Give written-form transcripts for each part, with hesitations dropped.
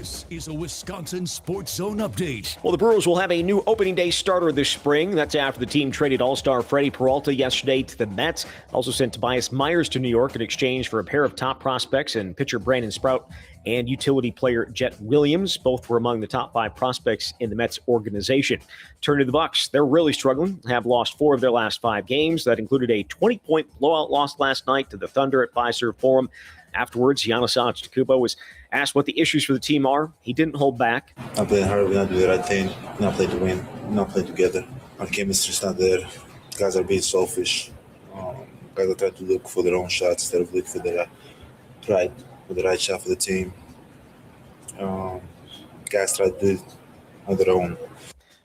This is a Wisconsin Sports Zone update. Well, the Brewers will have a new opening day starter this spring. That's after the team traded all-star Freddy Peralta yesterday to the Mets. Also sent Tobias Myers to New York in exchange for a pair of top prospects and pitcher Brandon Sprout and utility player Jet Williams. Both were among the top 5 prospects in the Mets organization. Turn to the Bucks. They're really struggling. Have lost 4 of their last 5 games. That included a 20-point blowout loss last night to the Thunder at Fiserv Forum. Afterwards, Giannis Antetokounmpo was asked what the issues for the team are. He didn't hold back. I'm playing hard. We're going to do the right thing. We're not play to win. We're not play together. Our chemistry's not there. Guys are being selfish. Guys are trying to look for their own shots instead of looking for the right shot for the team. Guys try to do it on their own.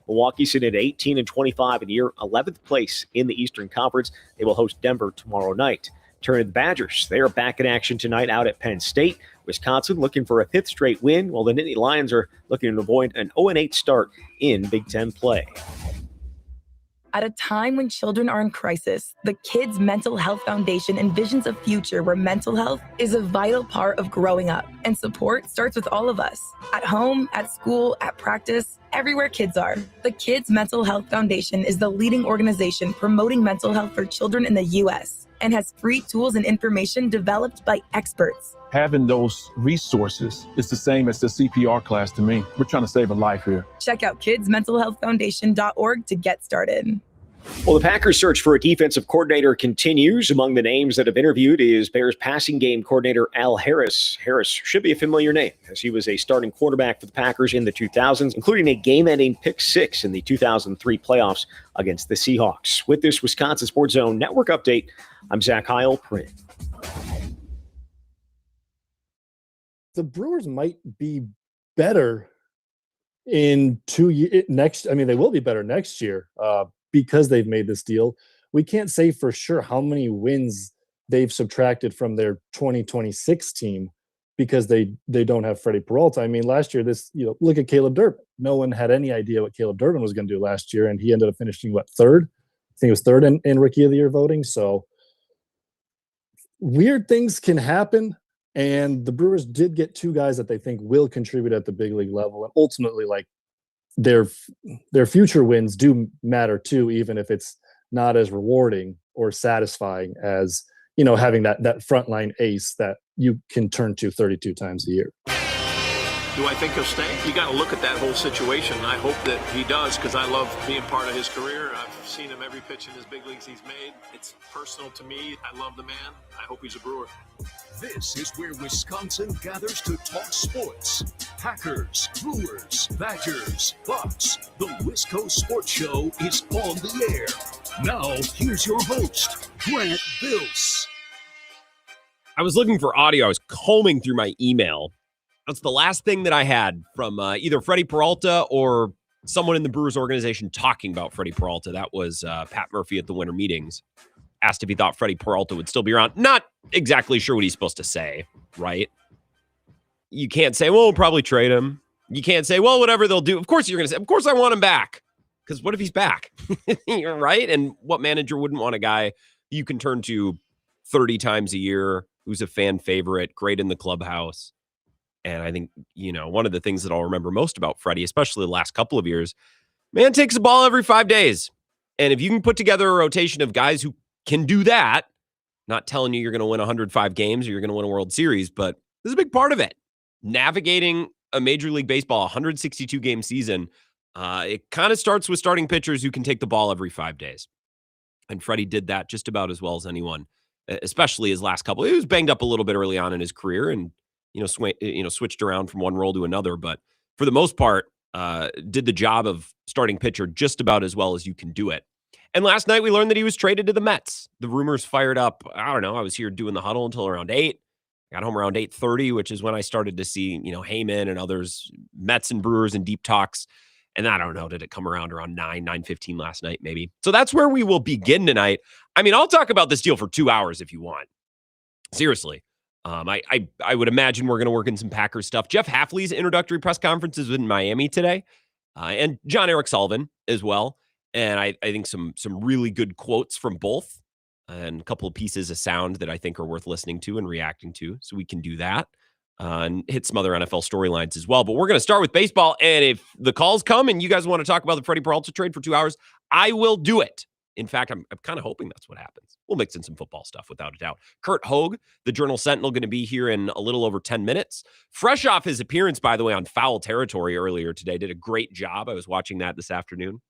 Milwaukee sitting at 18-25 in the year, 11th place in the Eastern Conference. They will host Denver tomorrow night. Turn to the Badgers. They are back in action tonight out at Penn State. Wisconsin looking for a 5th straight win, while the Nittany Lions are looking to avoid an 0-8 start in Big Ten play. At a time when children are in crisis, the Kids Mental Health Foundation envisions a future where mental health is a vital part of growing up, and support starts with all of us. At home, at school, at practice, everywhere kids are. The Kids Mental Health Foundation is the leading organization promoting mental health for children in the U.S. and has free tools and information developed by experts. Having those resources is the same as the CPR class to me. We're trying to save a life here. Check out kidsmentalhealthfoundation.org to get started. Well, the Packers' search for a defensive coordinator continues. Among the names that have interviewed is Bears passing game coordinator Al Harris. Harris should be a familiar name, as he was a starting quarterback for the Packers in the 2000s, including a game-ending pick 6 in the 2003 playoffs against the Seahawks. With this Wisconsin Sports Zone Network update, I'm Zach Heil-Prin. The Brewers might be better in 2 years next. I mean, they will be better next year because they've made this deal. We can't say for sure how many wins they've subtracted from their 2026 team because they don't have Freddy Peralta. I mean, last year, look at Caleb Durbin. No one had any idea what Caleb Durbin was going to do last year, and he ended up finishing, third? I think it was third in Rookie of the Year voting. So weird things can happen. And the Brewers did get 2 guys that they think will contribute at the big league level. And ultimately, their future wins do matter too, even if it's not as rewarding or satisfying as, having that frontline ace that you can turn to 32 times a year. Do I think he'll stay? You got to look at that whole situation. I hope that he does, because I love being part of his career. I've seen him every pitch in his big leagues he's made. It's personal to me. I love the man. I hope he's a Brewer. This is where Wisconsin gathers to talk sports. Packers, Brewers, Badgers, Bucks. The Wisco Sports Show is on the air. Now, here's your host, Grant Bills. I was looking for audio. I was combing through my email. That's the last thing that I had from either Freddy Peralta or someone in the Brewers organization talking about Freddy Peralta. That was Pat Murphy at the winter meetings. Asked if he thought Freddy Peralta would still be around. Not exactly sure what he's supposed to say, right? You can't say, well, we'll probably trade him. You can't say, well, whatever they'll do. Of course you're going to say, of course I want him back. Because what if he's back? Right? And what manager wouldn't want a guy you can turn to 30 times a year, who's a fan favorite, great in the clubhouse? And I think, one of the things that I'll remember most about Freddie, especially the last couple of years, man takes the ball every 5 days. And if you can put together a rotation of guys who can do that, not telling you you're going to win 105 games or you're going to win a World Series, but this is a big part of it. Navigating a Major League Baseball 162-game season, it kind of starts with starting pitchers who can take the ball every 5 days. And Freddie did that just about as well as anyone, especially his last couple. He was banged up a little bit early on in his career and switched around from one role to another, but for the most part, did the job of starting pitcher just about as well as you can do it. And last night we learned that he was traded to the Mets. The rumors fired up. I don't know. I was here doing the huddle until around 8. I got home around 8:30, which is when I started to see, Heyman and others, Mets and Brewers and deep talks. And I don't know, did it come around 9:15 last night, maybe? So that's where we will begin tonight. I mean, I'll talk about this deal for 2 hours if you want. Seriously. I would imagine we're going to work in some Packers stuff. Jeff Hafley's introductory press conference is in Miami today, and John Eric Sullivan as well. And I think some really good quotes from both and a couple of pieces of sound that I think are worth listening to and reacting to. So we can do that. and hit some other NFL storylines as well. But we're going to start with baseball. And if the calls come and you guys want to talk about the Freddy Peralta trade for 2 hours, I will do it. In fact, I'm kind of hoping that's what happens. We'll mix in some football stuff without a doubt. Curt Hogg, the Journal Sentinel, going to be here in a little over 10 minutes. Fresh off his appearance, by the way, on Foul Territory earlier today. Did a great job. I was watching that this afternoon.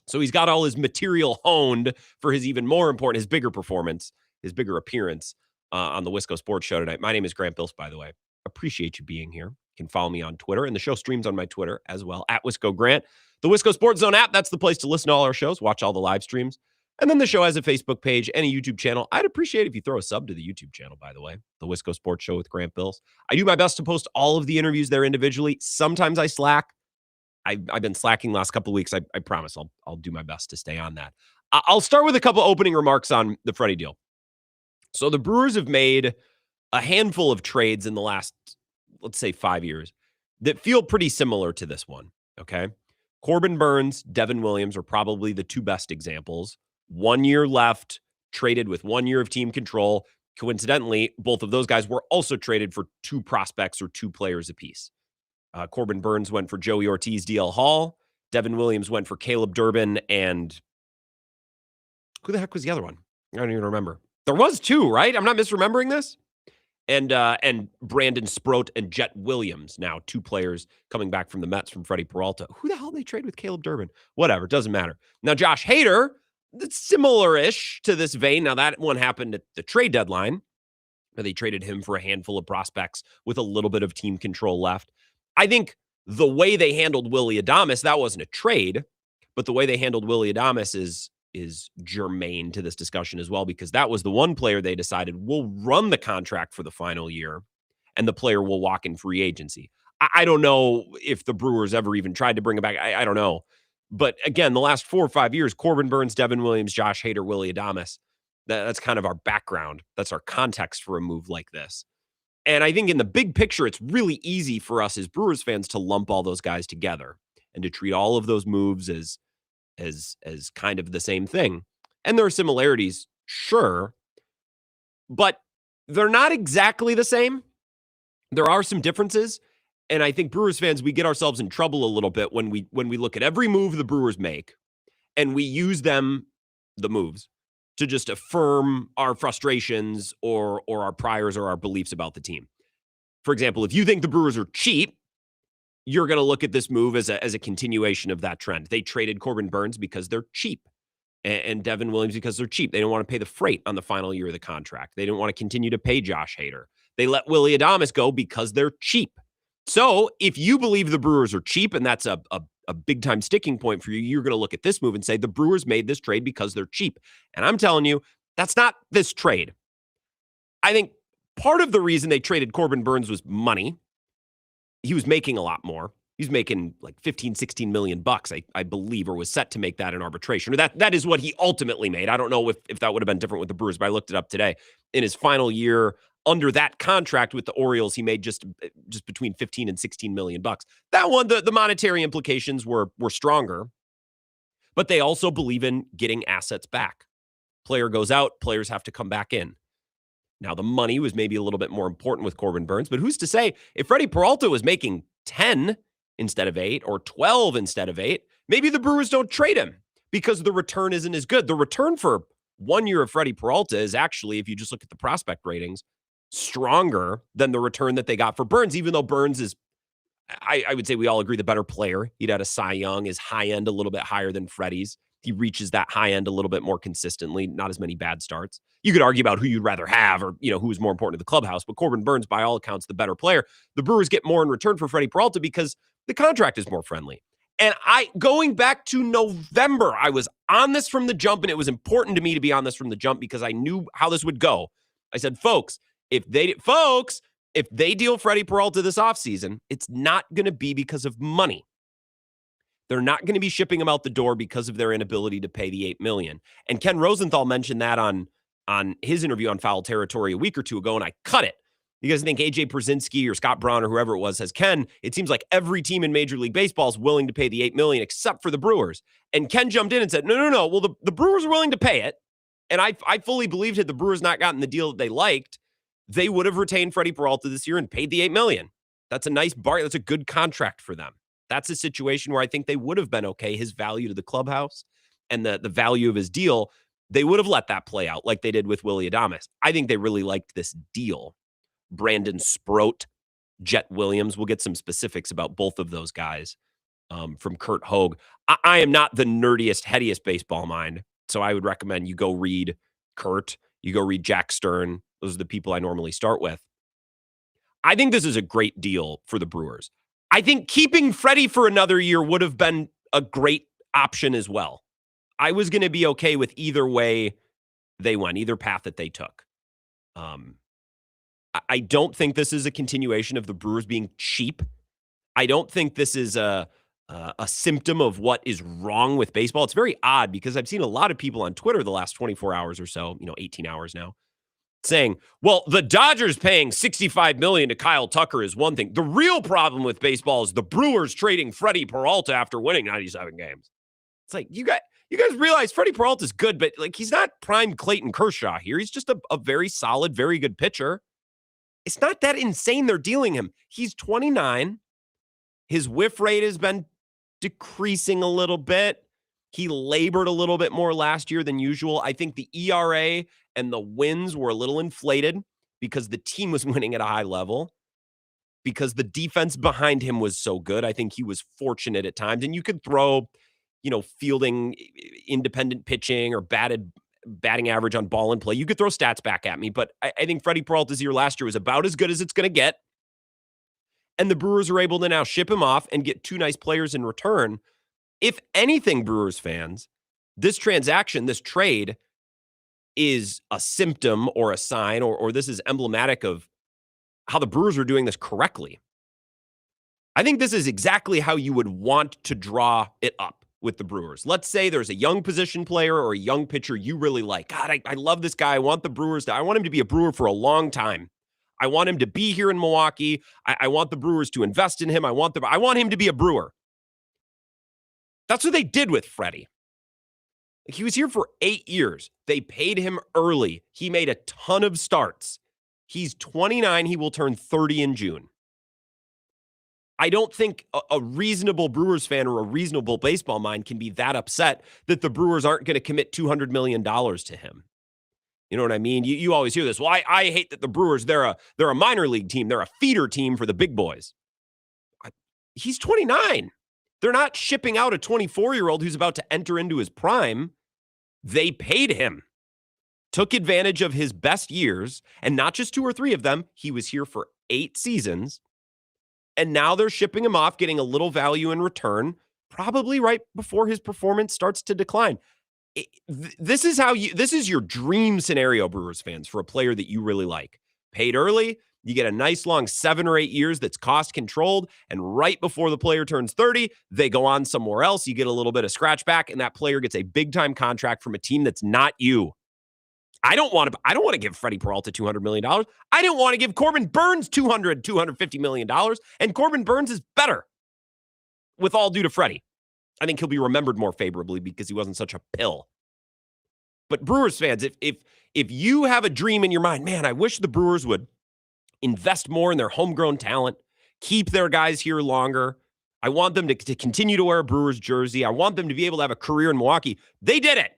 So he's got all his material honed for his even more important, his bigger performance, his bigger appearance on the Wisco Sports Show tonight. My name is Grant Bills, by the way. Appreciate you being here. You can follow me on Twitter, and the show streams on my Twitter as well, at Wisco Grant. The Wisco Sports Zone app, that's the place to listen to all our shows, watch all the live streams. And then the show has a Facebook page and a YouTube channel. I'd appreciate if you throw a sub to the YouTube channel, by the way, the Wisco Sports Show with Grant Bills. I do my best to post all of the interviews there individually. Sometimes I slack. I've been slacking the last couple of weeks. I promise I'll do my best to stay on that. I'll start with a couple opening remarks on the Freddie deal. So the Brewers have made a handful of trades in the last, let's say, 5 years that feel pretty similar to this one, okay? Corbin Burns, Devin Williams are probably the two best examples. 1 year left, traded with 1 year of team control. Coincidentally, both of those guys were also traded for two prospects or two players apiece. Corbin Burns went for Joey Ortiz, DL Hall. Devin Williams went for Caleb Durbin, and who the heck was the other one? I don't even remember. There was two, right? I'm not misremembering this. And Brandon Sproat and Jet Williams, now two players coming back from the Mets from Freddy Peralta. Who the hell did they trade with Caleb Durbin? Whatever, doesn't matter. Now, Josh Hader, that's similar-ish to this vein. Now, that one happened at the trade deadline, where they traded him for a handful of prospects with a little bit of team control left. I think the way they handled Willy Adames, that wasn't a trade, but the way they handled Willy Adames is germane to this discussion as well, because that was the one player they decided will run the contract for the final year, and the player will walk in free agency. I don't know if the Brewers ever even tried to bring him back. I don't know. But again, the last 4 or 5 years, Corbin Burns, Devin Williams, Josh Hader, Willy Adames, that's kind of our background. That's our context for a move like this. And I think in the big picture, it's really easy for us as Brewers fans to lump all those guys together and to treat all of those moves as kind of the same thing. And there are similarities, sure, but they're not exactly the same. There are some differences. And I think Brewers fans, we get ourselves in trouble a little bit when we look at every move the Brewers make and we use them, the moves, to just affirm our frustrations or our priors or our beliefs about the team. For example, if you think the Brewers are cheap, you're going to look at this move as a continuation of that trend. They traded Corbin Burns because they're cheap, and Devin Williams because they're cheap. They don't want to pay the freight on the final year of the contract. They don't want to continue to pay Josh Hader. They let Willy Adames go because they're cheap. So if you believe the Brewers are cheap, and that's a big-time sticking point for you, you're going to look at this move and say the Brewers made this trade because they're cheap. And I'm telling you, that's not this trade. I think part of the reason they traded Corbin Burns was money. He was making a lot more. He's making like 15, 16 million bucks, I believe, or was set to make that in arbitration. Or that is what he ultimately made. I don't know if that would have been different with the Brewers, but I looked it up today. In his final year under that contract with the Orioles, he made just between 15 and 16 million bucks. That one, the monetary implications were stronger, but they also believe in getting assets back. Player goes out, players have to come back in. Now, the money was maybe a little bit more important with Corbin Burns, but who's to say if Freddy Peralta was making 10 instead of 8 or 12 instead of 8, maybe the Brewers don't trade him because the return isn't as good. The return for 1 year of Freddy Peralta is actually, if you just look at the prospect ratings, stronger than the return that they got for Burns, even though Burns is, I would say we all agree, the better player. He'd had a Cy Young, his high end a little bit higher than Freddie's. He reaches that high end a little bit more consistently, not as many bad starts. You could argue about who you'd rather have or, who's more important to the clubhouse, but Corbin Burns, by all accounts, the better player. The Brewers get more in return for Freddy Peralta because the contract is more friendly. And going back to November, I was on this from the jump, and it was important to me to be on this from the jump because I knew how this would go. I said, folks, if they deal Freddy Peralta this offseason, it's not going to be because of money. They're not going to be shipping him out the door because of their inability to pay the $8 million. And Ken Rosenthal mentioned that on his interview on Foul Territory a week or two ago, and I cut it because I think AJ Przinsky or Scott Braun or whoever it was says, Ken, it seems like every team in Major League Baseball is willing to pay the $8 million except for the Brewers. And Ken jumped in and said, no. Well, the Brewers are willing to pay it. And I fully believed had the Brewers not gotten the deal that they liked, they would have retained Freddy Peralta this year and paid the $8 million. That's a nice bar. That's a good contract for them. That's a situation where I think they would have been okay. His value to the clubhouse and the value of his deal, they would have let that play out like they did with Willy Adames. I think they really liked this deal. Brandon Sproat, Jet Williams. We'll get some specifics about both of those guys from Curt Hogg. I am not the nerdiest, headiest baseball mind, so I would recommend you go read Curt. You go read Jack Stern. Those are the people I normally start with. I think this is a great deal for the Brewers. I think keeping Freddie for another year would have been a great option as well. I was going to be okay with either way they went, either path that they took. I don't think this is a continuation of the Brewers being cheap. I don't think this is a symptom of what is wrong with baseball. It's very odd because I've seen a lot of people on Twitter the last 24 hours or so, 18 hours now, saying, well, the Dodgers paying $65 million to Kyle Tucker is one thing. The real problem with baseball is the Brewers trading Freddy Peralta after winning 97 games. It's like, you guys realize Freddy Peralta is good, but like he's not prime Clayton Kershaw here. He's just a very solid, very good pitcher. It's not that insane they're dealing him. He's 29. His whiff rate has been decreasing a little bit. He labored a little bit more last year than usual. I think the ERA and the wins were a little inflated because the team was winning at a high level, because the defense behind him was so good. I think he was fortunate at times. And you could throw, fielding independent pitching or batting average on ball and play. You could throw stats back at me, but I think Freddy Peralta's year last year was about as good as it's going to get. And the Brewers are able to now ship him off and get two nice players in return. If anything, Brewers fans, this transaction, this trade is a symptom or a sign, or this is emblematic of how the Brewers are doing this correctly. I think this is exactly how you would want to draw it up with the Brewers. Let's say there's a young position player or a young pitcher you really like. God, I love this guy. I want him to be a Brewer for a long time. I want him to be here in Milwaukee. I want the Brewers to invest in him. I want him to be a Brewer. That's what they did with Freddie. He was here for 8 years. They paid him early. He made a ton of starts. He's 29. He will turn 30 in June. I don't think a reasonable Brewers fan or a reasonable baseball mind can be that upset that the Brewers aren't going to commit $200 million to him. You know what I mean? You always hear this. Well, I hate that the Brewers, they're a minor league team. They're a feeder team for the big boys. He's 29. They're not shipping out a 24-year-old who's about to enter into his prime. They paid him, took advantage of his best years, and not just 2 or 3 of them. He was here for 8 seasons, and now they're shipping him off, getting a little value in return, probably right before his performance starts to decline. This is your dream scenario, Brewers fans, for a player that you really like. Paid early, you get a nice long 7 or 8 years that's cost controlled, and right before the player turns 30, they go on somewhere else. You get a little bit of scratch back, and that player gets a big time contract from a team that's not you. I don't want to give Freddy Peralta $200 million. I don't want to give Corbin Burns $250 million, and Corbin Burns is better. With all due to Freddie, I think he'll be remembered more favorably because he wasn't such a pill. But Brewers fans, if you have a dream in your mind, man, I wish the Brewers would invest more in their homegrown talent, keep their guys here longer. I want them to continue to wear a Brewers jersey. I want them to be able to have a career in Milwaukee. They did it.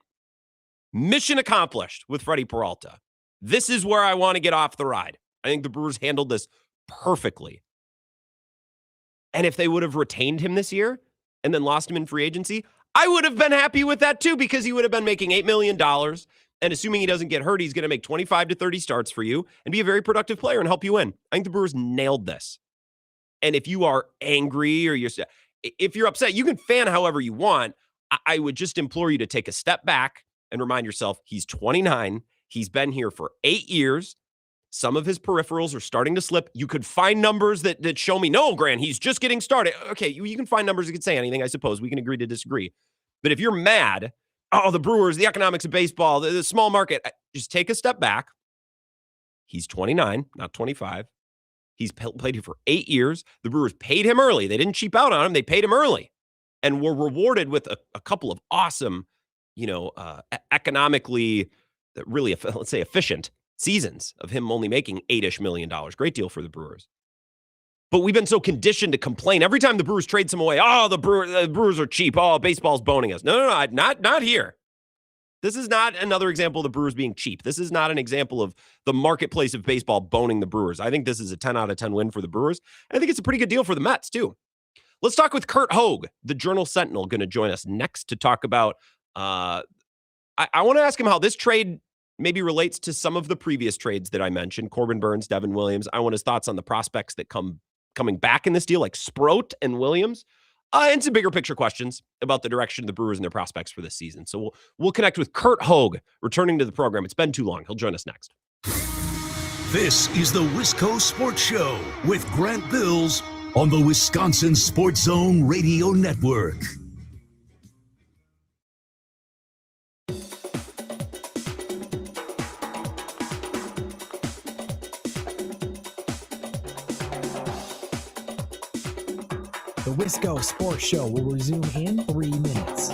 Mission accomplished with Freddy Peralta. This is where I want to get off the ride. I think the Brewers handled this perfectly. And if they would have retained him this year and then lost him in free agency, I would have been happy with that too, because he would have been making $8 million. And assuming he doesn't get hurt, he's going to make 25 to 30 starts for you and be a very productive player and help you win. I think the Brewers nailed this. And if you are angry or if you're upset, you can fan however you want. I would just implore you to take a step back and remind yourself he's 29. He's been here for 8 years. Some of his peripherals are starting to slip. You could find numbers that show me, no, Grant, he's just getting started. Okay, you can find numbers that can say anything, I suppose. We can agree to disagree. But if you're mad, the Brewers, the economics of baseball, the small market, just take a step back. He's 29, not 25. He's played here for 8 years. The Brewers paid him early. They didn't cheap out on him. They paid him early and were rewarded with a couple of awesome, economically, really, let's say, efficient seasons of him only making $8-ish million. Great deal for the Brewers. But we've been so conditioned to complain every time the Brewers trade some away. Oh, the Brewers are cheap. Oh, baseball's boning us. No, not here. This is not another example of the Brewers being cheap. This is not an example of the marketplace of baseball boning the Brewers. I think this is a 10 out of 10 win for the Brewers. I think it's a pretty good deal for the Mets, too. Let's talk with Curt Hogg, the Journal Sentinel, going to join us next to talk about, I want to ask him how this trade maybe relates to some of the previous trades that I mentioned, Corbin Burns, Devin Williams. I want his thoughts on the prospects that coming back in this deal, like Sproat and Williams, and some bigger picture questions about the direction of the Brewers and their prospects for this season. So we'll connect with Curt Hogg, returning to the program. It's been too long. He'll join us next. This is the Wisco Sports Show with Grant Bills on the Wisconsin Sports Zone Radio Network. The Wisco Sports Show will resume in 3 minutes.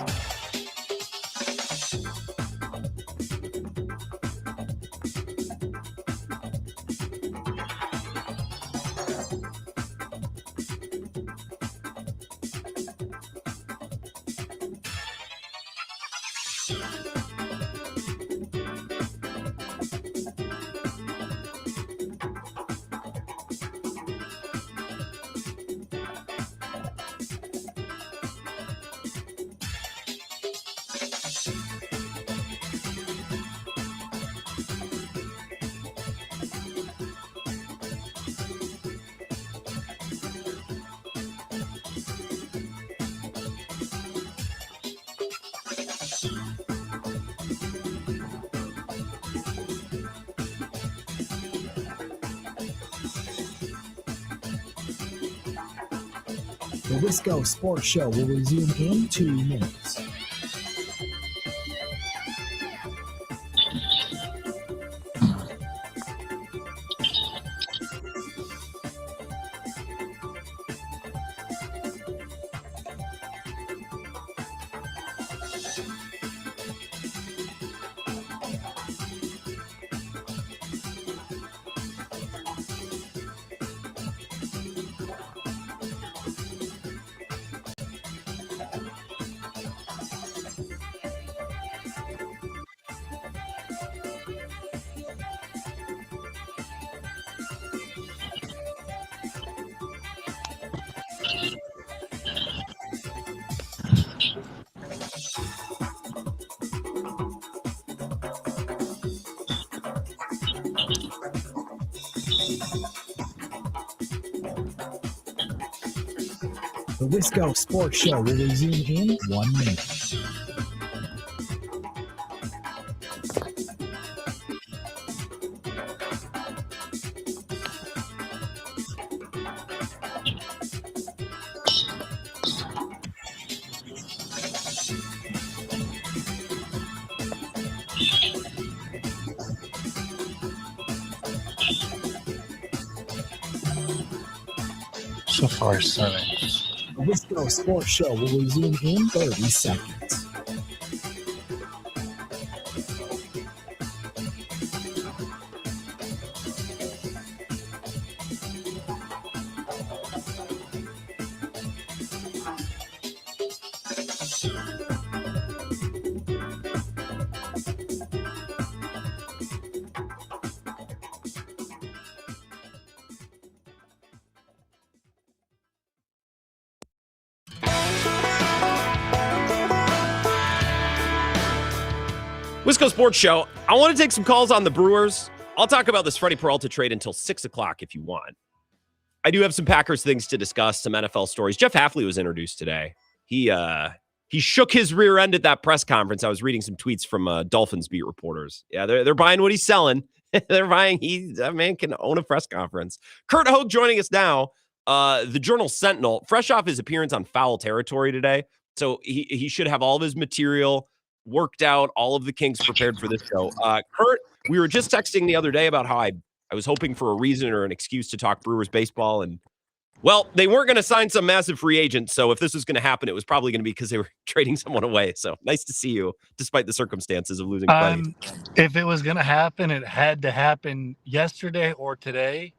The Wisco Sports Show will resume in 2 minutes. The Wisco Sports Show will resume in 1 minute. So far, 7. The Wisco Sports Show will resume in 30 seconds. Wisco Sports Show. I want to take some calls on the Brewers. I'll talk about this Freddy Peralta trade until 6 o'clock if you want. I do have some Packers things to discuss, some NFL stories. Jeff Hafley was introduced today. He shook his rear end at that press conference. I was reading some tweets from Dolphins beat reporters. Yeah, they're buying what he's selling. They're buying. That man can own a press conference. Curt Hogg joining us now. The Journal Sentinel, fresh off his appearance on Foul Territory today. So he should have all of his material worked out, all of the kinks prepared for this show. Curt, we were just texting the other day about how I was hoping for a reason or an excuse to talk Brewers baseball, and Well, they weren't going to sign some massive free agent, so if this was going to happen, it was probably going to be because they were trading someone away. So nice to see you, despite the circumstances of losing Freddie. If it was going to happen, it had to happen yesterday or today,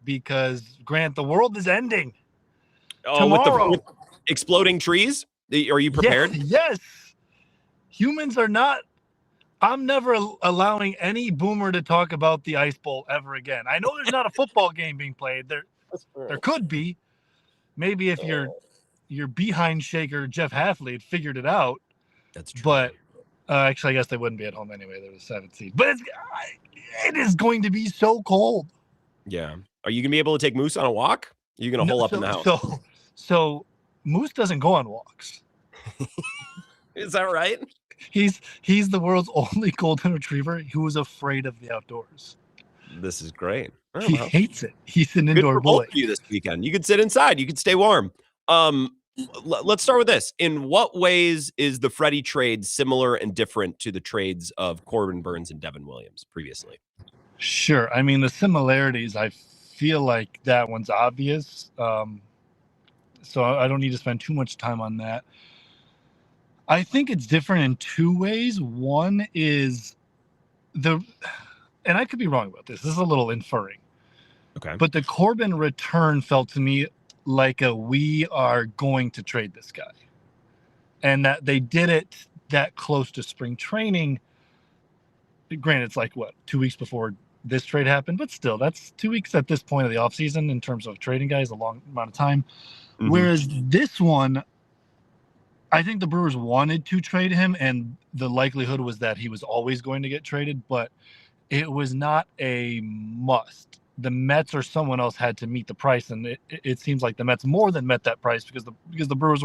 because Grant, the world is ending. Tomorrow. With exploding trees? Are you prepared? Yes. Humans are not. I'm never allowing any boomer to talk about the Ice Bowl ever again. I know there's not a football game being played. There could be. Maybe if your behind shaker Jeff Halfley had figured it out. That's true. But actually, I guess they wouldn't be at home anyway. They're the 7th seed. But it is going to be so cold. Yeah. Are you going to be able to take Moose on a walk? Are you going to hole up in the house? So Moose doesn't go on walks. Is that right? He's the world's only golden retriever who is afraid of the outdoors. This is great. Oh, he hates it. He's an indoor boy. Both of you this weekend. You could sit inside. You could stay warm. Let's start with this. In what ways is the Freddie trade similar and different to the trades of Corbin Burnes and Devin Williams previously? Sure. I mean, the similarities, I feel like that one's obvious. So I don't need to spend too much time on that. I think it's different in two ways. One is and I could be wrong about this. This is a little inferring. Okay. But the Corbin return felt to me like we are going to trade this guy. And that they did it that close to spring training. Granted, it's like, 2 weeks before this trade happened? But still, that's 2 weeks at this point of the offseason in terms of trading guys, a long amount of time. Mm-hmm. Whereas this one, I think the Brewers wanted to trade him, and the likelihood was that he was always going to get traded, but it was not a must. The Mets or someone else had to meet the price, and it seems like the Mets more than met that price because the Brewers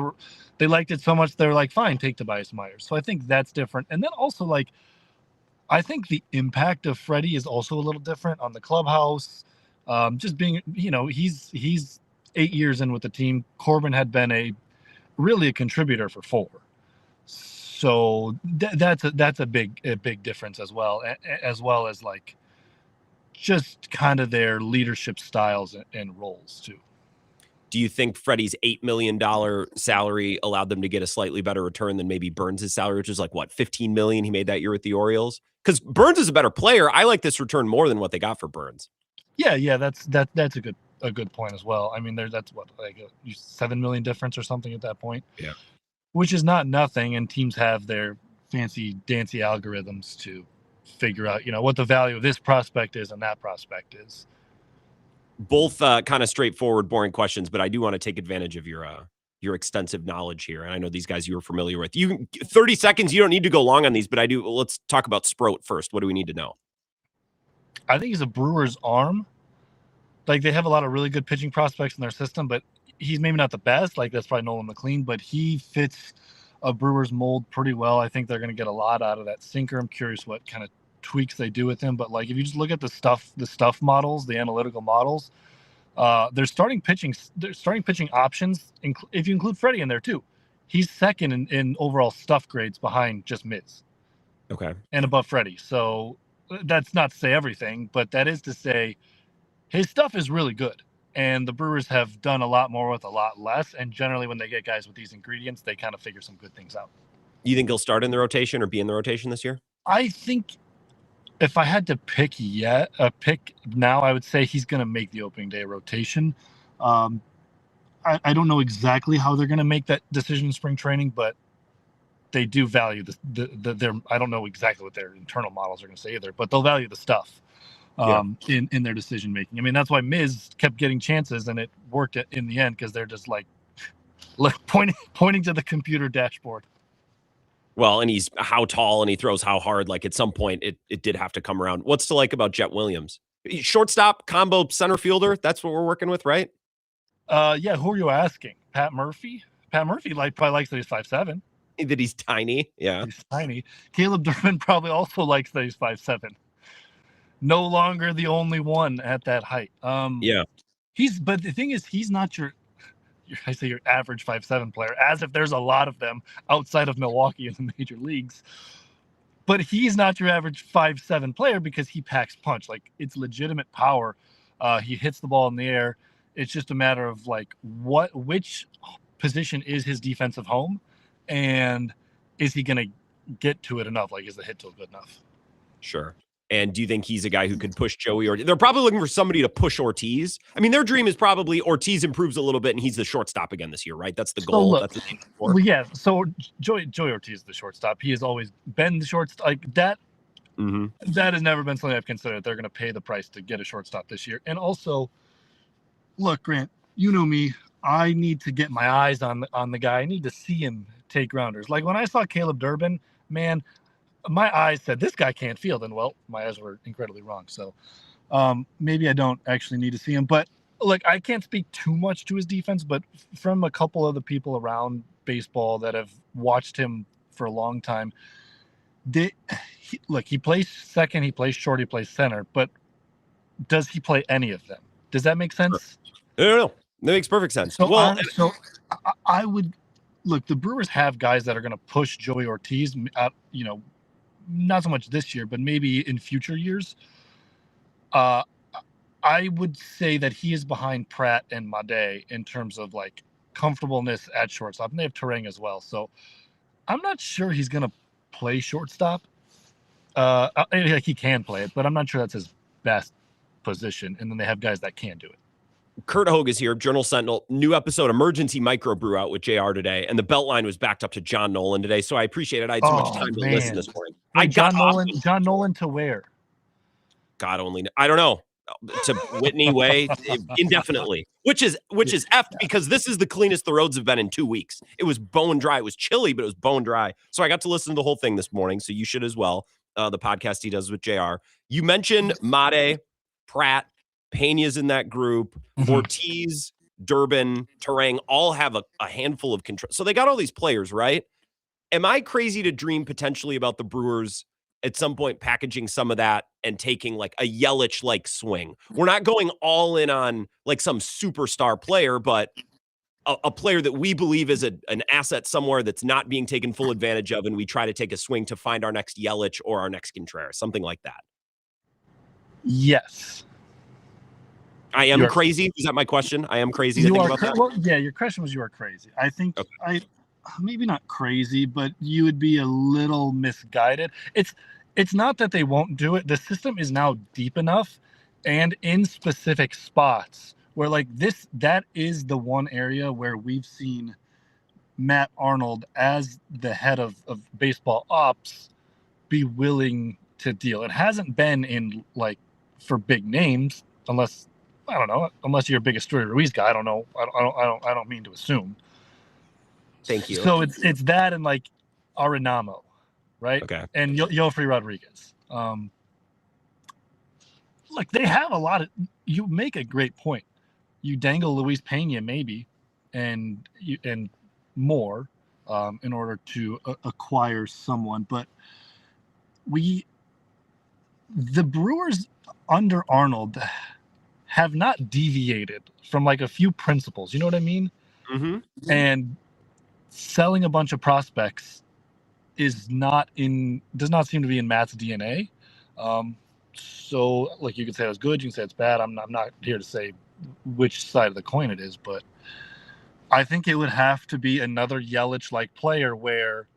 they liked it so much they're like, fine, take Tobias Myers. So I think that's different. And then also, like, I think the impact of Freddie is also a little different on the clubhouse. Just being, he's 8 years in with the team. Corbin had been really a contributor for 4. So that's a big difference as well as like just kind of their leadership styles and roles too. Do you think Freddie's $8 million salary allowed them to get a slightly better return than maybe Burnes' salary, which is like $15 million he made that year with the Orioles? Because Burnes is a better player. I like this return more than what they got for Burnes. Yeah, that's a good point as well. I mean, that's what, like a $7 million difference or something at that point. Yeah, which is not nothing. And teams have their fancy dancy algorithms to figure out, what the value of this prospect is and that prospect is. Both kind of straightforward, boring questions, but I do want to take advantage of your extensive knowledge here. And I know these guys you were familiar with. 30 seconds, you don't need to go long on these, but let's talk about Sproat first. What do we need to know? I think he's a Brewers arm. Like, they have a lot of really good pitching prospects in their system, but he's maybe not the best. Like, that's probably Nolan McLean, but he fits a Brewers mold pretty well. I think they're going to get a lot out of that sinker. I'm curious what kind of tweaks they do with him. But, like, if you just look at the stuff models, the analytical models, their starting pitching options, if you include Freddie in there too, he's second in overall stuff grades behind just Miz. Okay. And above Freddie. So that's not to say everything, but that is to say his stuff is really good. And the Brewers have done a lot more with a lot less. And generally when they get guys with these ingredients, they kind of figure some good things out. You think he'll start in the rotation or be in the rotation this year? I think if I had to pick now, I would say he's going to make the opening day rotation. I don't know exactly how they're going to make that decision in spring training, but they do value their. I don't know exactly what their internal models are going to say either, but they'll value the stuff in their decision making. I mean, that's why Miz kept getting chances, and it worked in the end because they're just like pointing to the computer dashboard. Well, and he's how tall and he throws how hard. Like, at some point, it did have to come around. What's to like about Jet Williams? Shortstop, combo center fielder. That's what we're working with, right? Yeah. Who are you asking? Pat Murphy? Pat Murphy probably likes that he's 5'7". That he's tiny. Yeah. He's tiny. Caleb Durman probably also likes that he's 5'7". No longer the only one at that height. Yeah. But the thing is, he's not your average 5'7" player, as if there's a lot of them outside of Milwaukee in the major leagues. But he's not your average 5'7" player because he packs punch. Like, it's legitimate power. He hits the ball in the air. It's just a matter of like which position is his defensive home, and is he going to get to it enough? Like, is the hit tool good enough? Sure. And do you think he's a guy who could push Joey Ortiz? They're probably looking for somebody to push Ortiz. I mean, their dream is probably Ortiz improves a little bit and he's the shortstop again this year, right? That's the goal. Look, that's the thing. Well, yeah. So Joey Ortiz is the shortstop. He has always been the shortstop. Like that. Mm-hmm. That has never been something I've considered. They're going to pay the price to get a shortstop this year. And also, look, Grant, you know me. I need to get my eyes on the guy. I need to see him take grounders. Like when I saw Caleb Durbin, man, my eyes said this guy can't field, and well, my eyes were incredibly wrong. So maybe I don't actually need to see him. But look, I can't speak too much to his defense, but from a couple of the people around baseball that have watched him for a long time, he plays second, he plays short, he plays center, but does he play any of them? Does that make sense? No. That makes perfect sense. So, I would look. The Brewers have guys that are going to push Joey Ortiz out. Not so much this year, but maybe in future years. I would say that he is behind Pratt and Made in terms of like comfortableness at shortstop, and they have Terang as well. So I'm not sure he's going to play shortstop. He can play it, but I'm not sure that's his best position. And then they have guys that can do it. Curt Hogg is here, Journal Sentinel. New episode, Emergency Microbrew out with JR today, and the belt line was backed up to John Nolan today, so I appreciate it. I had so much time to listen this morning. Wait, John Nolan to where? God only, I don't know. To Whitney Way indefinitely, which is effed because this is the cleanest the roads have been in 2 weeks. It was bone dry. It was chilly, but it was bone dry. So I got to listen to the whole thing this morning. So you should as well. The podcast he does with JR. You mentioned Made, Pratt, Pena's in that group. Ortiz, Durbin, Terang all have a handful of control. So they got all these players, right? Am I crazy to dream potentially about the Brewers at some point packaging some of that and taking like a Yelich-like swing? We're not going all in on like some superstar player, but a player that we believe is an asset somewhere that's not being taken full advantage of, and we try to take a swing to find our next Yelich or our next Contreras, something like that. Yes. I am crazy. Is that my question? I am crazy to think about that? Well, yeah, your question was you are crazy. I think maybe not crazy, but you would be a little misguided. It's not that they won't do it. The system is now deep enough and in specific spots where like that is the one area where we've seen Matt Arnold as the head of baseball ops be willing to deal. It hasn't been in like for big names unless you're a big Asturi Ruiz guy. I don't know. I don't mean to assume. Thank you. So it's that and like Arenamo, right? Okay. And Yofri Rodriguez. Like they have a lot of. You make a great point. You dangle Luis Pena maybe, and more, in order to acquire someone. But the Brewers under Arnold have not deviated from like a few principles. You know what I mean? Mm-hmm. And selling a bunch of prospects does not seem to be in Matt's DNA. So like you can say it's good, you can say it's bad. I'm not here to say which side of the coin it is, but I think it would have to be another Yelich-like player where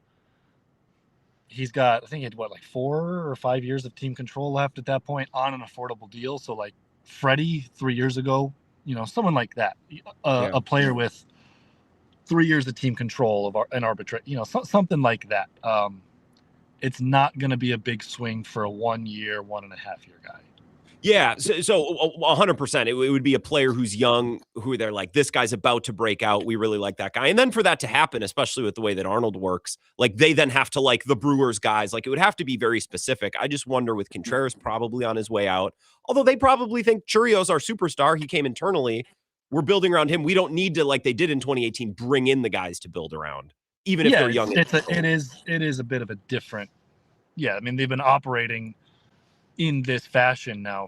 he's got, I think he had 4 or 5 years of team control left at that point on an affordable deal. So like Freddy 3 years ago, someone like that, a player with 3 years of team control of an arbitrate, something like that. It's not going to be a big swing for a 1 year, 1.5 year guy. Yeah, so 100%. It would be a player who's young, who they're like, this guy's about to break out. We really like that guy. And then for that to happen, especially with the way that Arnold works, like they then have to like the Brewers guys. Like it would have to be very specific. I just wonder with Contreras probably on his way out, although they probably think Churrio's our superstar. He came internally. We're building around him. We don't need to, like they did in 2018, bring in the guys to build around, even if they're young. It is a bit of a different. Yeah, I mean they've been operating in this fashion now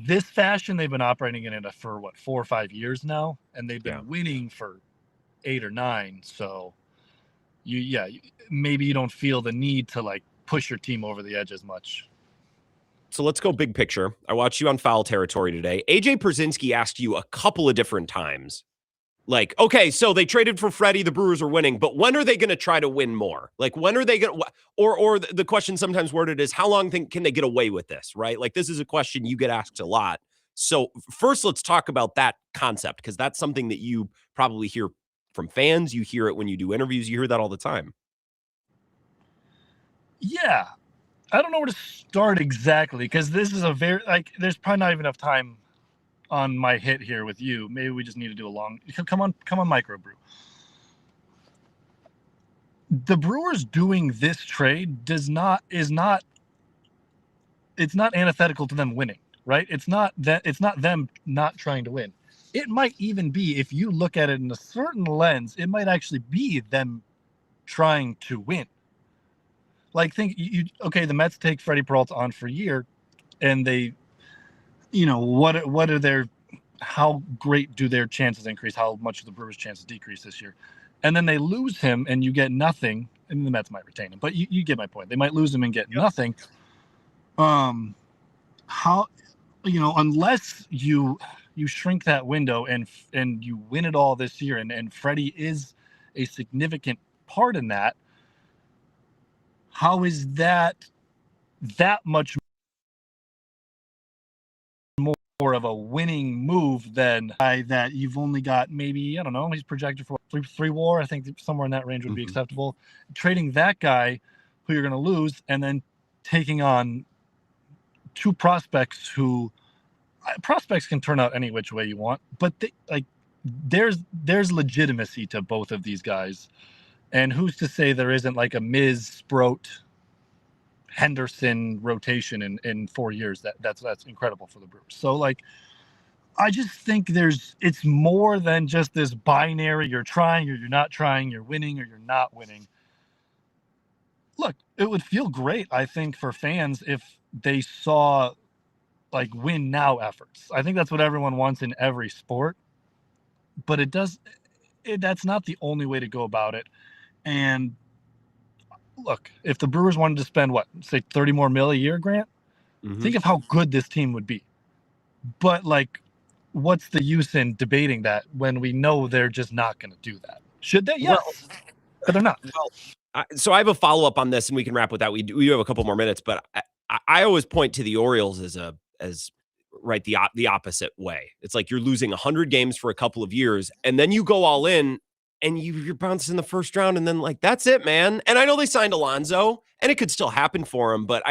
this fashion they've been operating in it for 4 or 5 years now, and they've been winning for 8 or 9. So maybe you don't feel the need to like push your team over the edge as much. So let's go big picture. I watched you on Foul Territory today. AJ Pierzynski asked you a couple of different times, like, okay, so they traded for Freddie, the Brewers are winning, but when are they going to try to win more? Like, when are they going to, or the question sometimes worded is, how long can they get away with this, right? Like, this is a question you get asked a lot. So first, let's talk about that concept, because that's something that you probably hear from fans. You hear it when you do interviews. You hear that all the time. Yeah. I don't know where to start exactly, because this is a very, like, there's probably not even enough time on my hit here with you. Maybe we just need to do a long, come on, microbrew. The Brewers doing this trade it's not antithetical to them winning, right? It's not them not trying to win. It might even be, if you look at it in a certain lens, it might actually be them trying to win. Like, think okay, the Mets take Freddy Peralta on for a year, and they, how great do their chances increase? How much do the Brewers' chances decrease this year? And then they lose him, and you get nothing. And the Mets might retain him, but you get my point. They might lose him and get nothing. How, unless you shrink that window and you win it all this year, and Freddie is a significant part in that. How is that much more of a winning move than that you've only got maybe, I don't know, he's projected for three WAR. I think somewhere in that range would be acceptable. Trading that guy who you're going to lose, and then taking on two prospects who prospects can turn out any which way you want, but there's legitimacy to both of these guys. And who's to say there isn't like a Miz, Sproat, Henderson rotation in 4 years? That's incredible for the Brewers. So, like, I just think it's more than just this binary, you're trying or you're not trying, you're winning or you're not winning. Look, it would feel great, I think, for fans if they saw, like, win now efforts. I think that's what everyone wants in every sport. But that's not the only way to go about it. And look, if the Brewers wanted to spend, say $30 more million a year, Grant, think of how good this team would be. But, like, what's the use in debating that when we know they're just not going to do that? Should they? Yes. But they're not. Well, so I have a follow-up on this, and we can wrap with that. We do have a couple more minutes, but I always point to the Orioles as right the opposite way. It's like you're losing 100 games for a couple of years, and then you go all in, and you're bounced in the first round, and then, like, that's it, man. And I know they signed Alonso, and it could still happen for him, but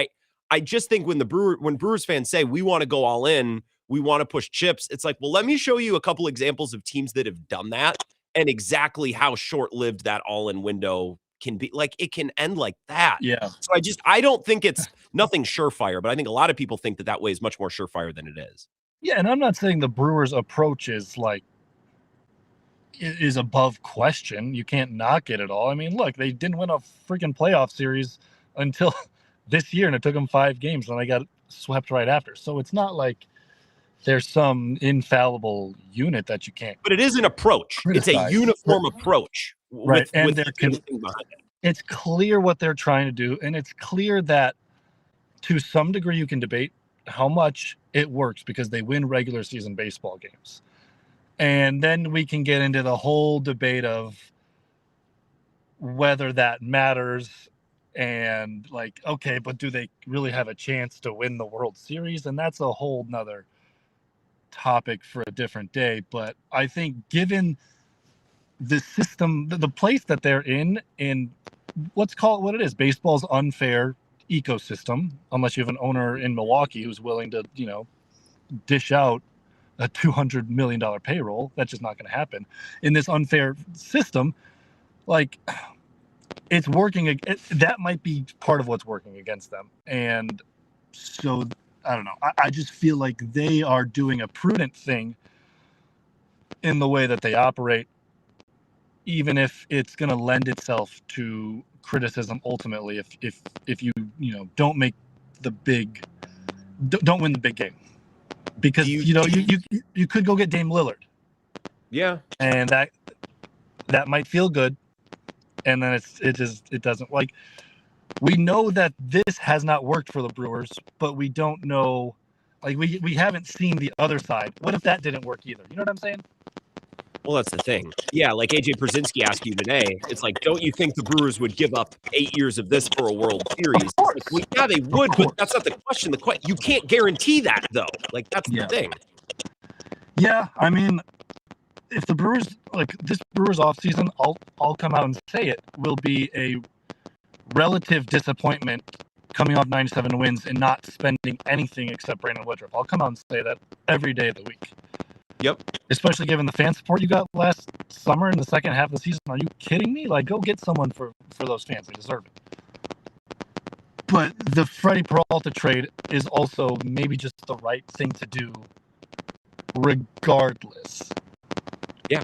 I just think when Brewers fans say we want to go all in, we want to push chips, it's like, well, let me show you a couple examples of teams that have done that and exactly how short-lived that all-in window can be. Like, it can end like that. Yeah. So I don't think it's nothing surefire, but I think a lot of people think that way is much more surefire than it is. Yeah, and I'm not saying the Brewers' approach is above question. You can't knock it at all. I mean, look, they didn't win a freaking playoff series until this year, and it took them 5 games, and they got swept right after. So it's not like there's some infallible unit that you can't. But it is an approach. Criticize. It's a uniform approach. Right. And behind it. It's clear what they're trying to do, and it's clear that to some degree you can debate how much it works because they win regular season baseball games. And then we can get into the whole debate of whether that matters and, like, okay, but do they really have a chance to win the World Series? And that's a whole nother topic for a different day. But I think given the system, the place that they're in let's call it what it is, baseball's unfair ecosystem, unless you have an owner in Milwaukee who's willing to, dish out a $200 million payroll. That's just not going to happen in this unfair system. Like, it's working. That might be part of what's working against them. And so I don't know. I just feel like they are doing a prudent thing in the way that they operate, even if it's going to lend itself to criticism ultimately if you don't make don't win the big game, because you could go get Dame Lillard. Yeah. And that might feel good, and then it doesn't. Like, we know that this has not worked for the Brewers, but we don't know, like we haven't seen the other side. What if that didn't work either? You know what I'm saying? Well, that's the thing. Yeah, like AJ Brzezinski asked you today, it's like, don't you think the Brewers would give up 8 years of this for a World Series? Of course. Like, well, yeah, they would, but that's not the question. You can't guarantee that, though. Like, that's the thing. Yeah, I mean, if the Brewers, like this Brewers offseason, I'll come out and say it, will be a relative disappointment coming off 97 wins and not spending anything except Brandon Woodruff. I'll come out and say that every day of the week. Yep. Especially given the fan support you got last summer in the second half of the season. Are you kidding me? Like, go get someone for those fans. They deserve it. But the Freddy Peralta trade is also maybe just the right thing to do regardless. Yeah.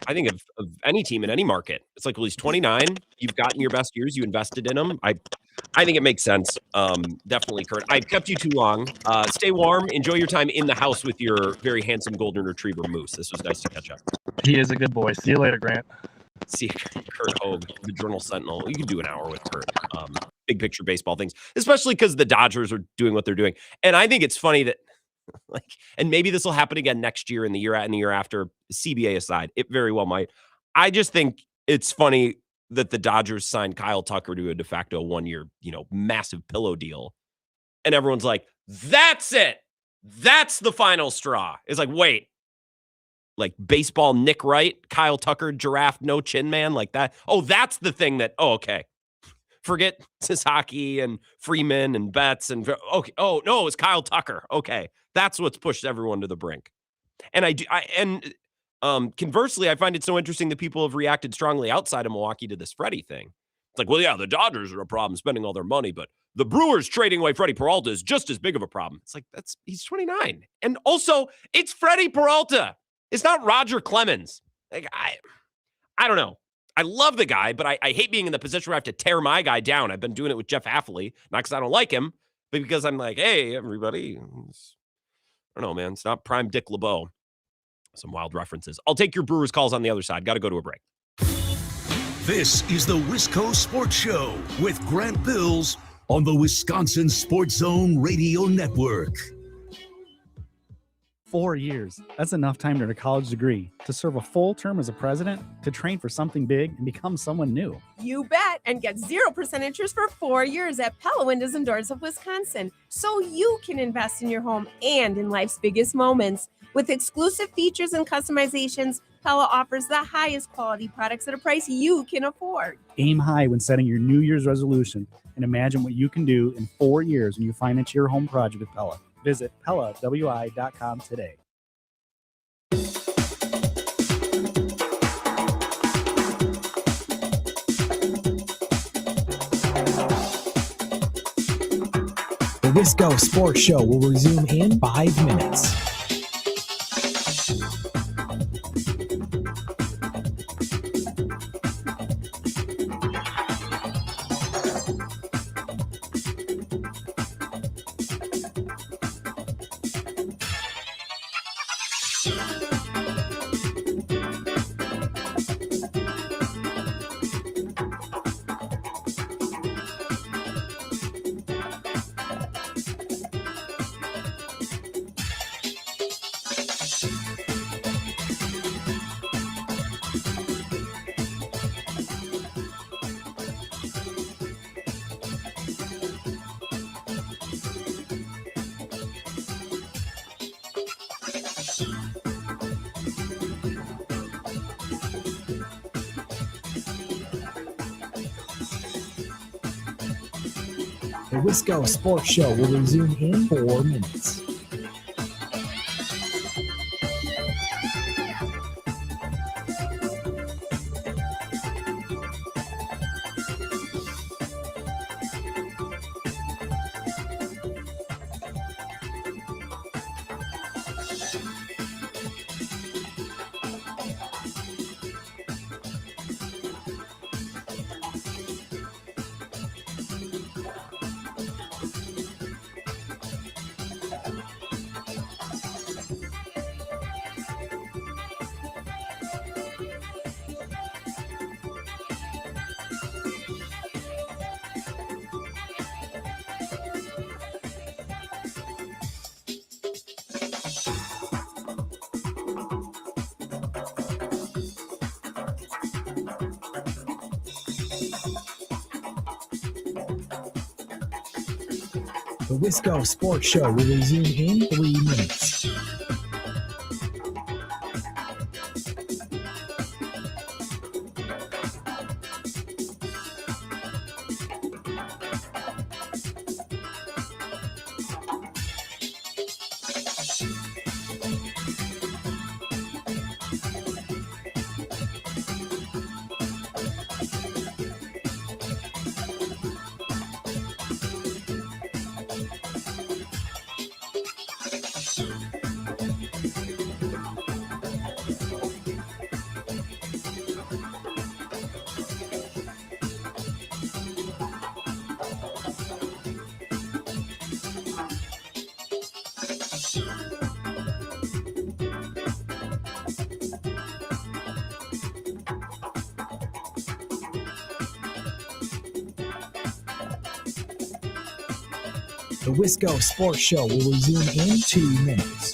I think of any team in any market. It's like, well, he's 29. You've gotten your best years. You invested in him. I think it makes sense. Definitely, Curt. I've kept you too long. Stay warm. Enjoy your time in the house with your very handsome golden retriever Moose. This was nice to catch up. He is a good boy. See you later, Grant. See Curt Hogg, the Journal Sentinel. You can do an hour with Curt. Big picture baseball things, especially because the Dodgers are doing what they're doing. And I think it's funny that, and maybe this will happen again next year and the year after, CBA aside, it very well might. I just think it's funny that the Dodgers signed Kyle Tucker to a de facto 1 year, massive pillow deal. And everyone's like, that's it. That's the final straw. It's like, wait, like baseball Nick Wright, Kyle Tucker, giraffe, no chin man, like that. Oh, that's the thing that, okay. Forget Sasaki and Freeman and Betts and okay. Oh no, it's Kyle Tucker. Okay. That's what's pushed everyone to the brink. And conversely, I find it so interesting that people have reacted strongly outside of Milwaukee to this Freddie thing. It's like, well, yeah, the Dodgers are a problem spending all their money, but the Brewers trading away Freddy Peralta is just as big of a problem. It's like, he's 29. And also, it's Freddy Peralta. It's not Roger Clemens. Like, I don't know. I love the guy, but I hate being in the position where I have to tear my guy down. I've been doing it with Jeff Hafley, not because I don't like him, but because I'm like, hey, everybody. I don't know, man. It's not prime Dick LeBeau. Some wild references. I'll take your Brewers calls on the other side. Got to go to a break. This is the Wisco Sports Show with Grant Bills on the Wisconsin Sports Zone Radio Network. 4 years. That's enough time to earn a college degree, to serve a full term as a president, to train for something big and become someone new. You bet, and get 0% interest for 4 years at Pella Windows and Doors of Wisconsin, so you can invest in your home and in life's biggest moments. With exclusive features and customizations, Pella offers the highest quality products at a price you can afford. Aim high when setting your New Year's resolution and imagine what you can do in 4 years when you finance your home project with Pella. Visit PellaWI.com today. The Wisco Sports Show will resume in 5 minutes. The Wisco Sports Show will resume in 4 minutes. The Wisco Sports Show will resume in 3 minutes. The Wisco Sports Show will resume in 2 minutes.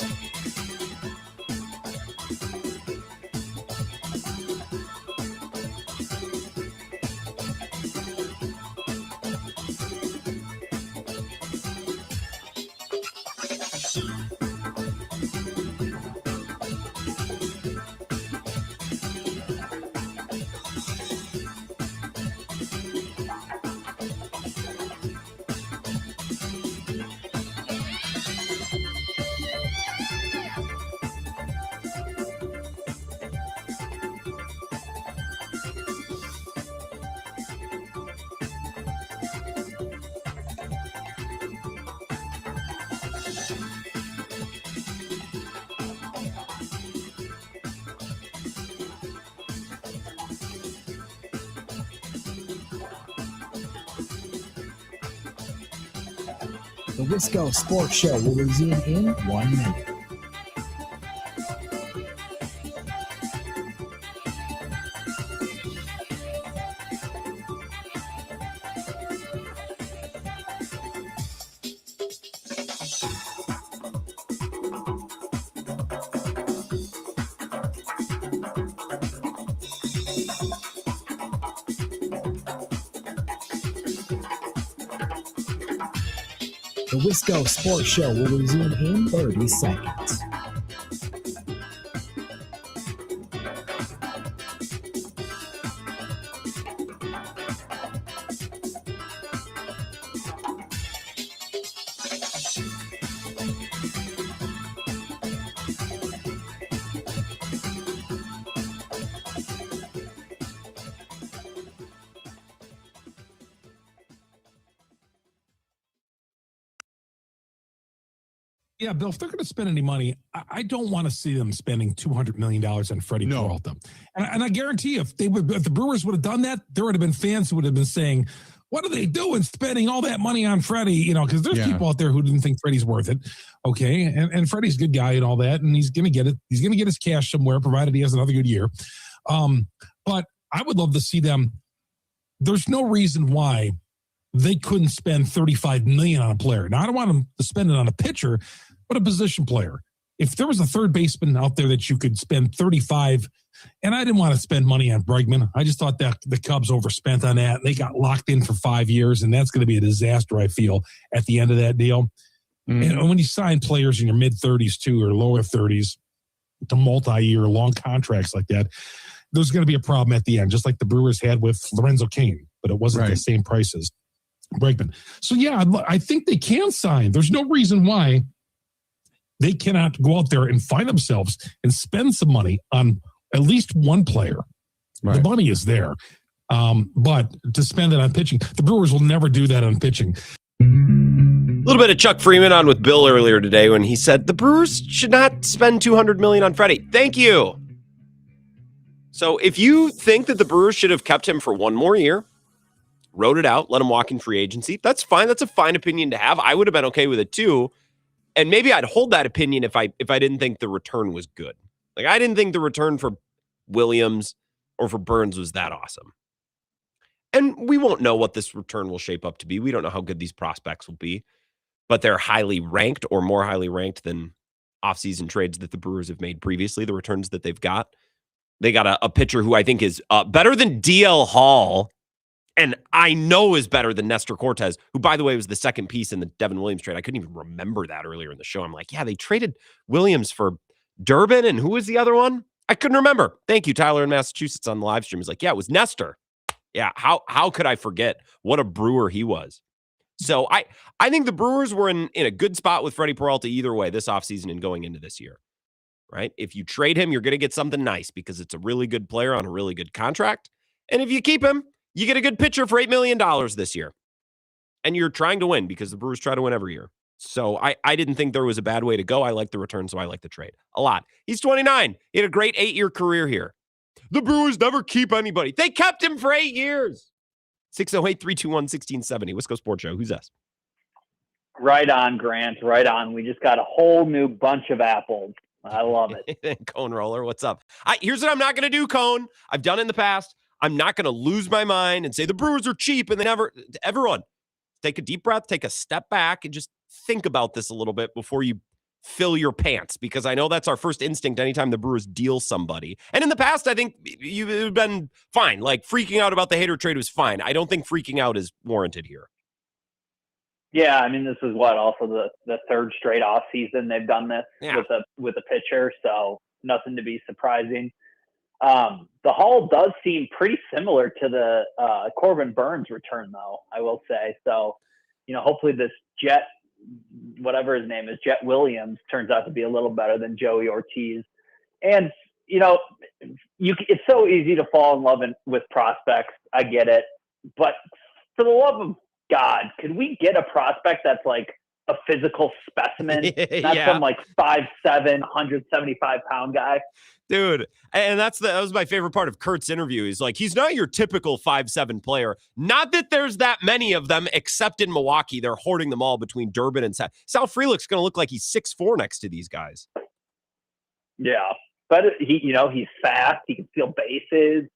The Wisco Sports Show will resume in 1 minute. The Wisco Sports Show will resume in 30 seconds. Yeah, Bill, if they're going to spend any money, I don't want to see them spending $200 million on Freddy Peralta. And I guarantee you, if the Brewers would have done that, there would have been fans who would have been saying, what are they doing spending all that money on Freddie? You know, because there's people out there who didn't think Freddie's worth it. Okay. And Freddie's a good guy and all that. And he's going to get it. He's going to get his cash somewhere, provided he has another good year. But I would love to see them. There's no reason why they couldn't spend $35 million on a player. Now, I don't want them to spend it on a pitcher, but a position player. If there was a third baseman out there that you could spend 35, and I didn't want to spend money on Bregman. I just thought that the Cubs overspent on that. They got locked in for 5 years, and that's going to be a disaster, I feel, at the end of that deal. And when you sign players in your mid-30s, too, or lower 30s to multi-year long contracts like that, there's going to be a problem at the end, just like the Brewers had with Lorenzo Cain, but it wasn't the same price as Bregman. So, yeah, I think they can sign. There's no reason why they cannot go out there and find themselves and spend some money on at least one player. The money is there. But to spend it on pitching, the Brewers will never do that on pitching. A little bit of Chuck Freeman on with Bill earlier today when he said the Brewers should not spend $200 million on Freddie. Thank you. So if you think that the Brewers should have kept him for one more year, wrote it out, let him walk in free agency, that's fine. That's a fine opinion to have. I would have been okay with it too. And maybe I'd hold that opinion if I didn't think the return was good. Like, I didn't think the return for Williams or for Burns was that awesome. And we won't know what this return will shape up to be. We don't know how good these prospects will be, but they're highly ranked or more highly ranked than offseason trades that the Brewers have made previously, the returns that they've got. They got a pitcher who I think is better than DL Hall and I know is better than Nestor Cortez, who, by the way, was the second piece in the Devin Williams trade. I couldn't even remember that earlier in the show. I'm like, yeah, they traded Williams for Durbin, and who was the other one? I couldn't remember. Thank you, Tyler in Massachusetts on the live stream. He's like, yeah, it was Nestor. Yeah, how could I forget what a Brewer he was? So I think the Brewers were in a good spot with Freddy Peralta either way this offseason and going into this year, right? If you trade him, you're going to get something nice because it's a really good player on a really good contract. And if you keep him, you get a good pitcher for $8 million this year. And you're trying to win because the Brewers try to win every year. So I didn't think there was a bad way to go. I like the return, so I like the trade a lot. He's 29. He had a great 8-year career here. The Brewers never keep anybody. They kept him for 8 years. 608-321-1670. Wisco Sports Show. Who's this? Right on, Grant. Right on. We just got a whole new bunch of apples. I love it. Cone Roller, what's up? Here's what I'm not going to do, Cone. I've done it in the past. I'm not going to lose my mind and say the Brewers are cheap and they never. Everyone, take a deep breath, take a step back, and just think about this a little bit before you fill your pants, because I know that's our first instinct anytime the Brewers deal somebody. And in the past, I think you've been fine. Like, freaking out about the Hader trade was fine. I don't think freaking out is warranted here. Yeah, I mean, this is also the third straight off season they've done this with a pitcher, so nothing to be surprising. The haul does seem pretty similar to the Corbin Burns return, though, I will say. So, hopefully this Jet, whatever his name is, Jet Williams, turns out to be a little better than Joey Ortiz. And, it's so easy to fall in love with prospects. I get it. But for the love of God, could we get a prospect that's like a physical specimen? Not some like 5'7", 175-pound guy. Dude, and that was my favorite part of Curt's interview. He's like, he's not your typical 5'7" player. Not that there's that many of them, except in Milwaukee. They're hoarding them all between Durbin and Sal Frelick's going to look like he's 6'4" next to these guys. Yeah, but he's fast. He can steal bases,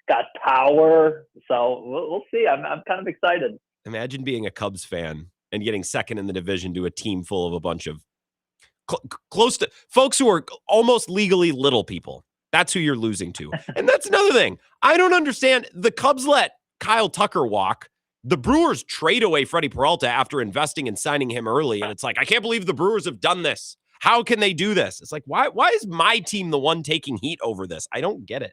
got power. So we'll see. I'm kind of excited. Imagine being a Cubs fan and getting second in the division to a team full of a bunch of close to folks who are almost legally little people. That's who you're losing to. And that's another thing. I don't understand. The Cubs let Kyle Tucker walk. The Brewers trade away Freddy Peralta after investing and signing him early. And it's like, I can't believe the Brewers have done this. How can they do this? It's like, why is my team the one taking heat over this? I don't get it.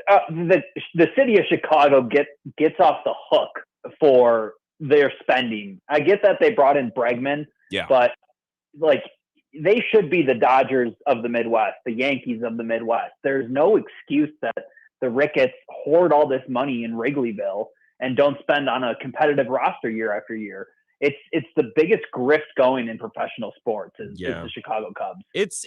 The city of Chicago gets off the hook for their spending. I get that they brought in Bregman, but like, they should be the Dodgers of the Midwest, the Yankees of the Midwest. There's no excuse that the Ricketts hoard all this money in Wrigleyville and don't spend on a competitive roster year after year. It's the biggest grift going in professional sports is the Chicago Cubs. It's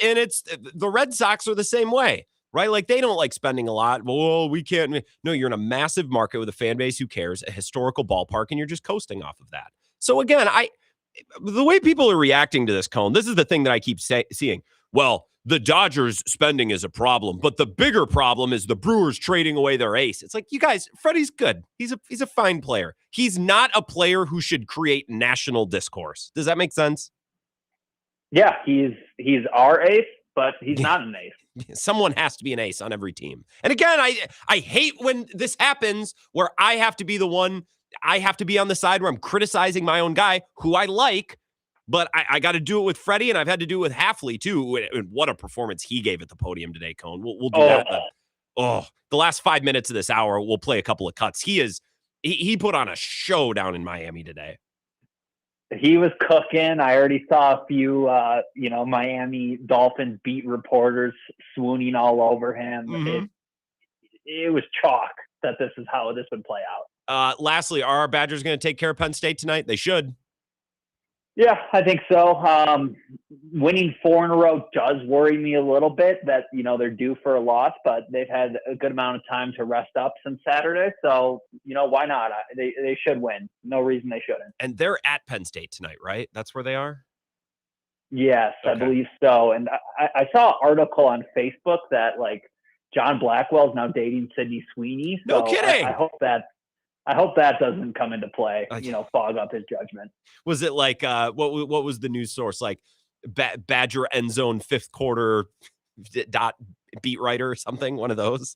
the Red Sox are the same way. Right? Like, they don't like spending a lot. Well, we can't. No, you're in a massive market with a fan base who cares, a historical ballpark, and you're just coasting off of that. So again, the way people are reacting to this, Cone, this is the thing that I keep seeing. Well, the Dodgers spending is a problem, but the bigger problem is the Brewers trading away their ace. It's like, you guys, Freddie's good. He's a fine player. He's not a player who should create national discourse. Does that make sense? Yeah, he's our ace, but he's not an ace. Someone has to be an ace on every team. And again, I hate when this happens where I have to be the one, I have to be on the side where I'm criticizing my own guy who I like, but I got to do it with Freddie, and I've had to do it with Halfley too. And what a performance he gave at the podium today, Cone. We'll do that. The last 5 minutes of this hour, we'll play a couple of cuts. He put on a show down in Miami today. He was cooking. I already saw a few, Miami Dolphins beat reporters swooning all over him. Mm-hmm. It was chalk that this is how this would play out. Lastly, are our Badgers going to take care of Penn State tonight? They should. Yeah, I think so. Winning 4 in a row does worry me a little bit that, they're due for a loss, but they've had a good amount of time to rest up since Saturday. So, why not? They should win. No reason they shouldn't. And they're at Penn State tonight, right? That's where they are? Yes, okay. I believe so. And I saw an article on Facebook that, John Blackwell's now dating Sydney Sweeney. So no kidding. I hope that doesn't come into play, fog up his judgment. Was it like, what was the news source? Like Badger end zone 5th quarter dot beat writer or something? One of those?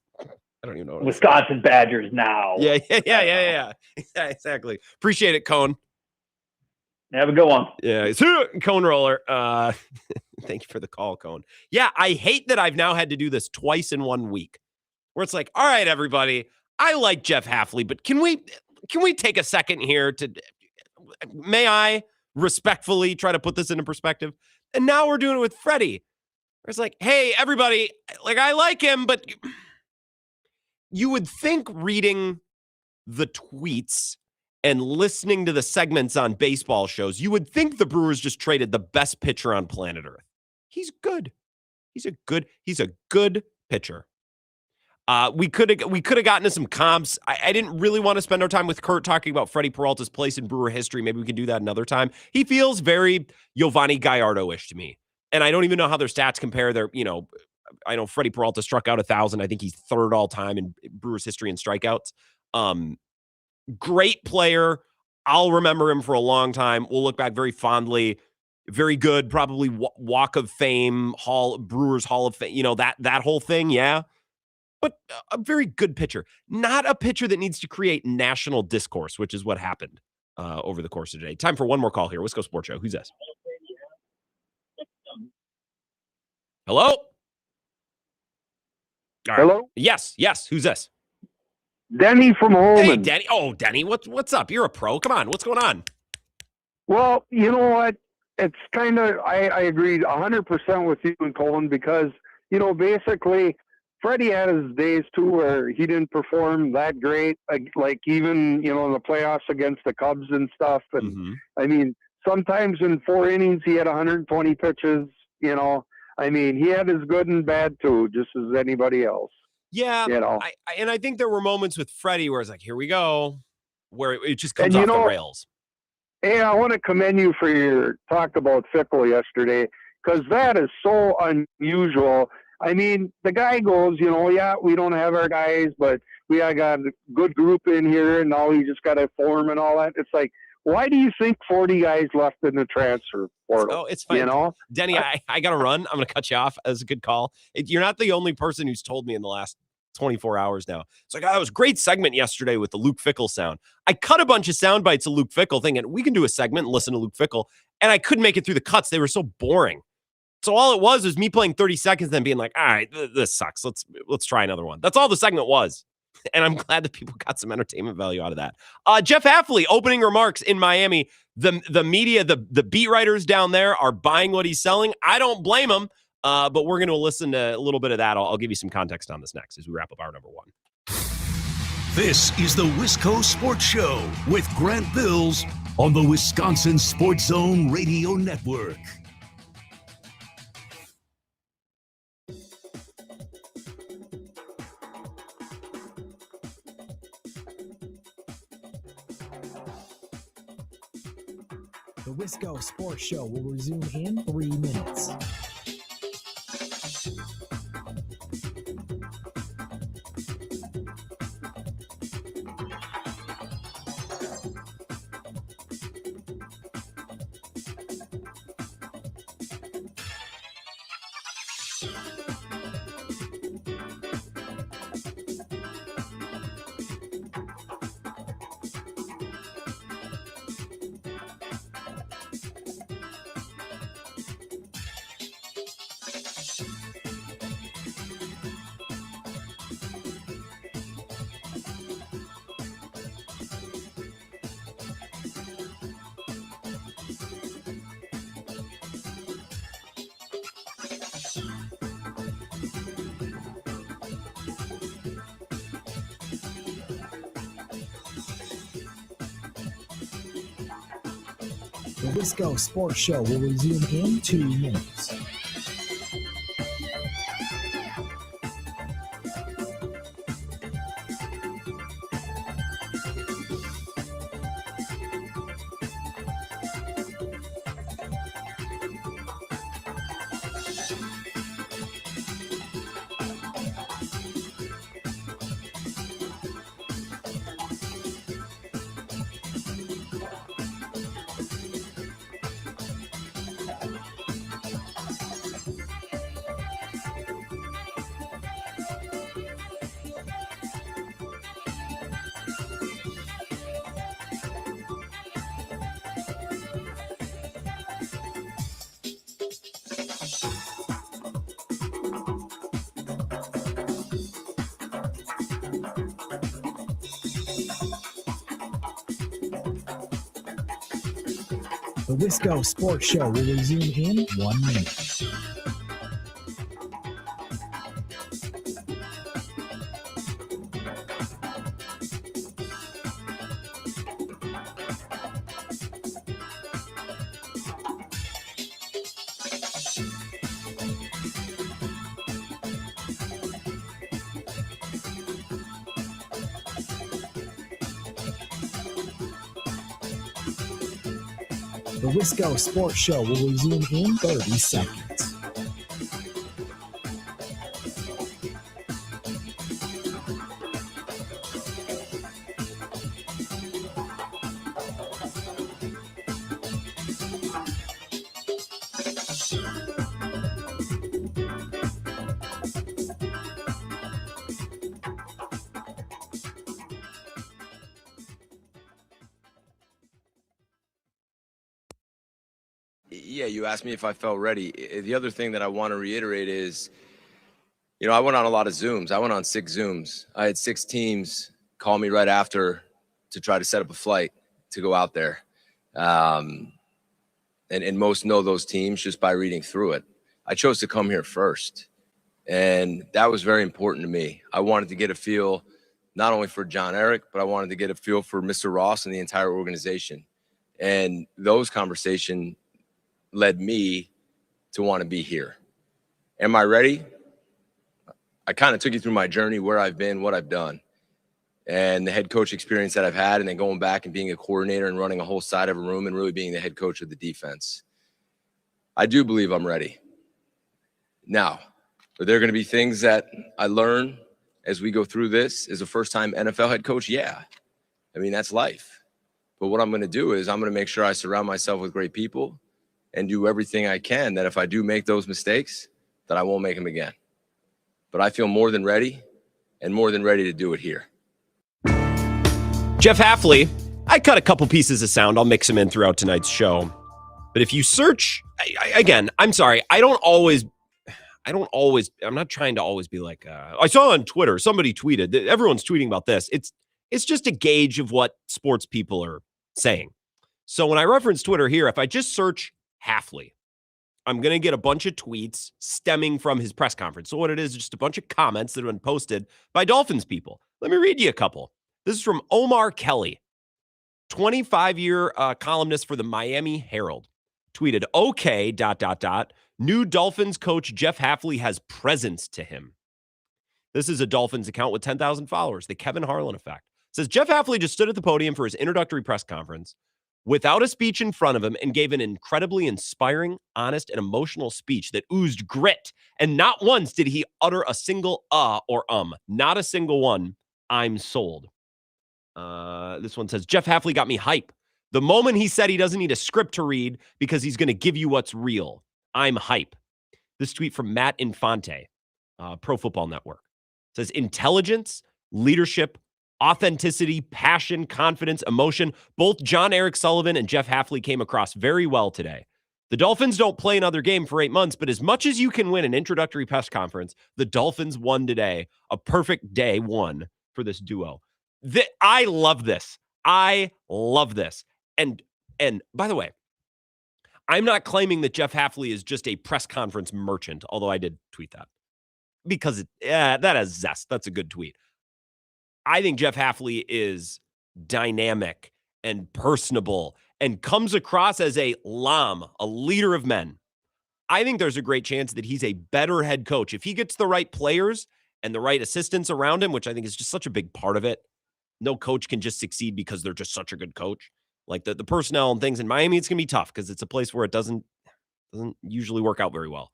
I don't even know. Wisconsin Badgers now. Yeah, exactly. Appreciate it, Cone. Have a good one. Yeah, Cone Roller. Thank you for the call, Cone. Yeah, I hate that I've now had to do this twice in 1 week, where it's like, all right, everybody, I like Jeff Hafley, but can we take a second here to, may I respectfully try to put this into perspective? And now we're doing it with Freddie. It's like, hey, everybody, like, I like him, but you would think reading the tweets and listening to the segments on baseball shows, you would think the Brewers just traded the best pitcher on planet Earth. He's good. He's a good pitcher. We could have gotten to some comps. I didn't really want to spend our time with Curt talking about Freddy Peralta's place in Brewer history. Maybe we can do that another time. He feels very Giovanni Gallardo-ish to me. And I don't even know how their stats compare. I know Freddy Peralta struck out 1,000. I think he's third all time in Brewers history in strikeouts. Great player. I'll remember him for a long time. We'll look back very fondly. Very good, probably Walk of Fame, Brewers Hall of Fame, that whole thing, yeah. But a very good pitcher. Not a pitcher that needs to create national discourse, which is what happened over the course of today. Time for one more call here. Wisco Sports Show. Who's this? Hello? All right. Hello? Yes. Who's this? Denny from Holman. Hey, Denny. Oh, Denny, what's up? You're a pro. Come on. What's going on? Well, you know what? It's kind of, I agreed 100% with you and Colin because, basically, Freddie had his days, too, where he didn't perform that great, like even, in the playoffs against the Cubs and stuff. And, I mean, sometimes in 4 innings, he had 120 pitches, I mean, he had his good and bad, too, just as anybody else. Yeah, I think there were moments with Freddie where it's like, here we go, where it just comes off the rails. Hey, I want to commend you for your talk about Fickle yesterday, because that is so unusual. I mean, the guy goes, we don't have our guys, but we got a good group in here, and now we just got to form and all that. It's like, why do you think 40 guys left in the transfer portal? Oh, it's fine. Denny, I got to run. I'm going to cut you off. That was a good call. You're not the only person who's told me in the last 24 hours now. It's like, that was a great segment yesterday with the Luke Fickell sound. I cut a bunch of sound bites of Luke Fickell thinking we can do a segment and listen to Luke Fickell, and I couldn't make it through the cuts. They were so boring. So all it was me playing 30 seconds, then being like, all right, this sucks. Let's try another one. That's all the segment was. And I'm glad that people got some entertainment value out of that. Jeff Hafley, opening remarks in Miami. The media, the beat writers down there are buying what he's selling. I don't blame them, but we're going to listen to a little bit of that. I'll give you some context on this next as we wrap up our number one. This is the Wisco Sports Show with Grant Bills on the Wisconsin Sports Zone Radio Network. The Wisco Sports Show will resume in 3 minutes. The Wisco Sports Show will resume in 2 minutes. The Wisco Sports Show will resume in 1 minute. The Wisco Sports Show will resume in 30 seconds. Yeah, you asked me if I felt ready. The other thing that I want to reiterate is, I went on a lot of Zooms. I went on 6 Zooms. I had 6 teams call me right after to try to set up a flight to go out there. And most know those teams just by reading through it. I chose to come here first. And that was very important to me. I wanted to get a feel not only for John Eric, but I wanted to get a feel for Mr. Ross and the entire organization. And those conversations led me to want to be here. Am I ready? I kind of took you through my journey, where I've been, what I've done, and the head coach experience that I've had, and then going back and being a coordinator and running a whole side of a room and really being the head coach of the defense. I do believe I'm ready. Now, are there going to be things that I learn as we go through this as a first-time NFL head coach? Yeah. I mean, that's life. But what I'm going to do is I'm going to make sure I surround myself with great people and do everything I can that if I do make those mistakes, that I won't make them again. But I feel more than ready and more than ready to do it here. Jeff Hafley, I cut a couple pieces of sound. I'll mix them in throughout tonight's show. But if you search, again, I'm sorry, I'm not trying to always be like, I saw on Twitter, somebody tweeted, everyone's tweeting about this. It's just a gauge of what sports people are saying. So when I reference Twitter here, if I just search Hafley, I'm going to get a bunch of tweets stemming from his press conference. So what it is just a bunch of comments that have been posted by Dolphins people. Let me read you a couple. This is from Omar Kelly, 25-year columnist for the Miami Herald. Tweeted, okay, ... New Dolphins coach Jeff Hafley has presence to him. This is a Dolphins account with 10,000 followers, the Kevin Harlan effect. It says, Jeff Hafley just stood at the podium for his introductory press conference without a speech in front of him and gave an incredibly inspiring, honest, and emotional speech that oozed grit. And not once did he utter a single or not a single one. I'm sold. This one says, Jeff Hafley got me hype. The moment he said he doesn't need a script to read because he's going to give you what's real. I'm hype. This tweet from Matt Infante, Pro Football Network, says intelligence, leadership, authenticity, passion, confidence, emotion. Both John Eric Sullivan and Jeff Hafley came across very well today. The Dolphins don't play another game for 8 months, but as much as you can win an introductory press conference, the Dolphins won today. A perfect day one for this duo. I love this. I love this. And by the way, I'm not claiming that Jeff Hafley is just a press conference merchant, although I did tweet that because that has zest. That's a good tweet. I think Jeff Hafley is dynamic and personable and comes across as a leader of men. I think there's a great chance that he's a better head coach. If he gets the right players and the right assistants around him, which I think is just such a big part of it. No coach can just succeed because they're just such a good coach. Like the personnel and things in Miami, it's going to be tough because it's a place where it doesn't usually work out very well.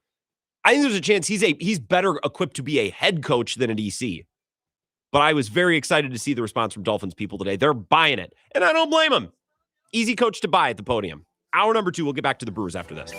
I think there's a chance he's better equipped to be a head coach than an EC. But I was very excited to see the response from Dolphins people today. They're buying it, and I don't blame them. Easy coach to buy at the podium. Hour number 2, we'll get back to the Brewers after this.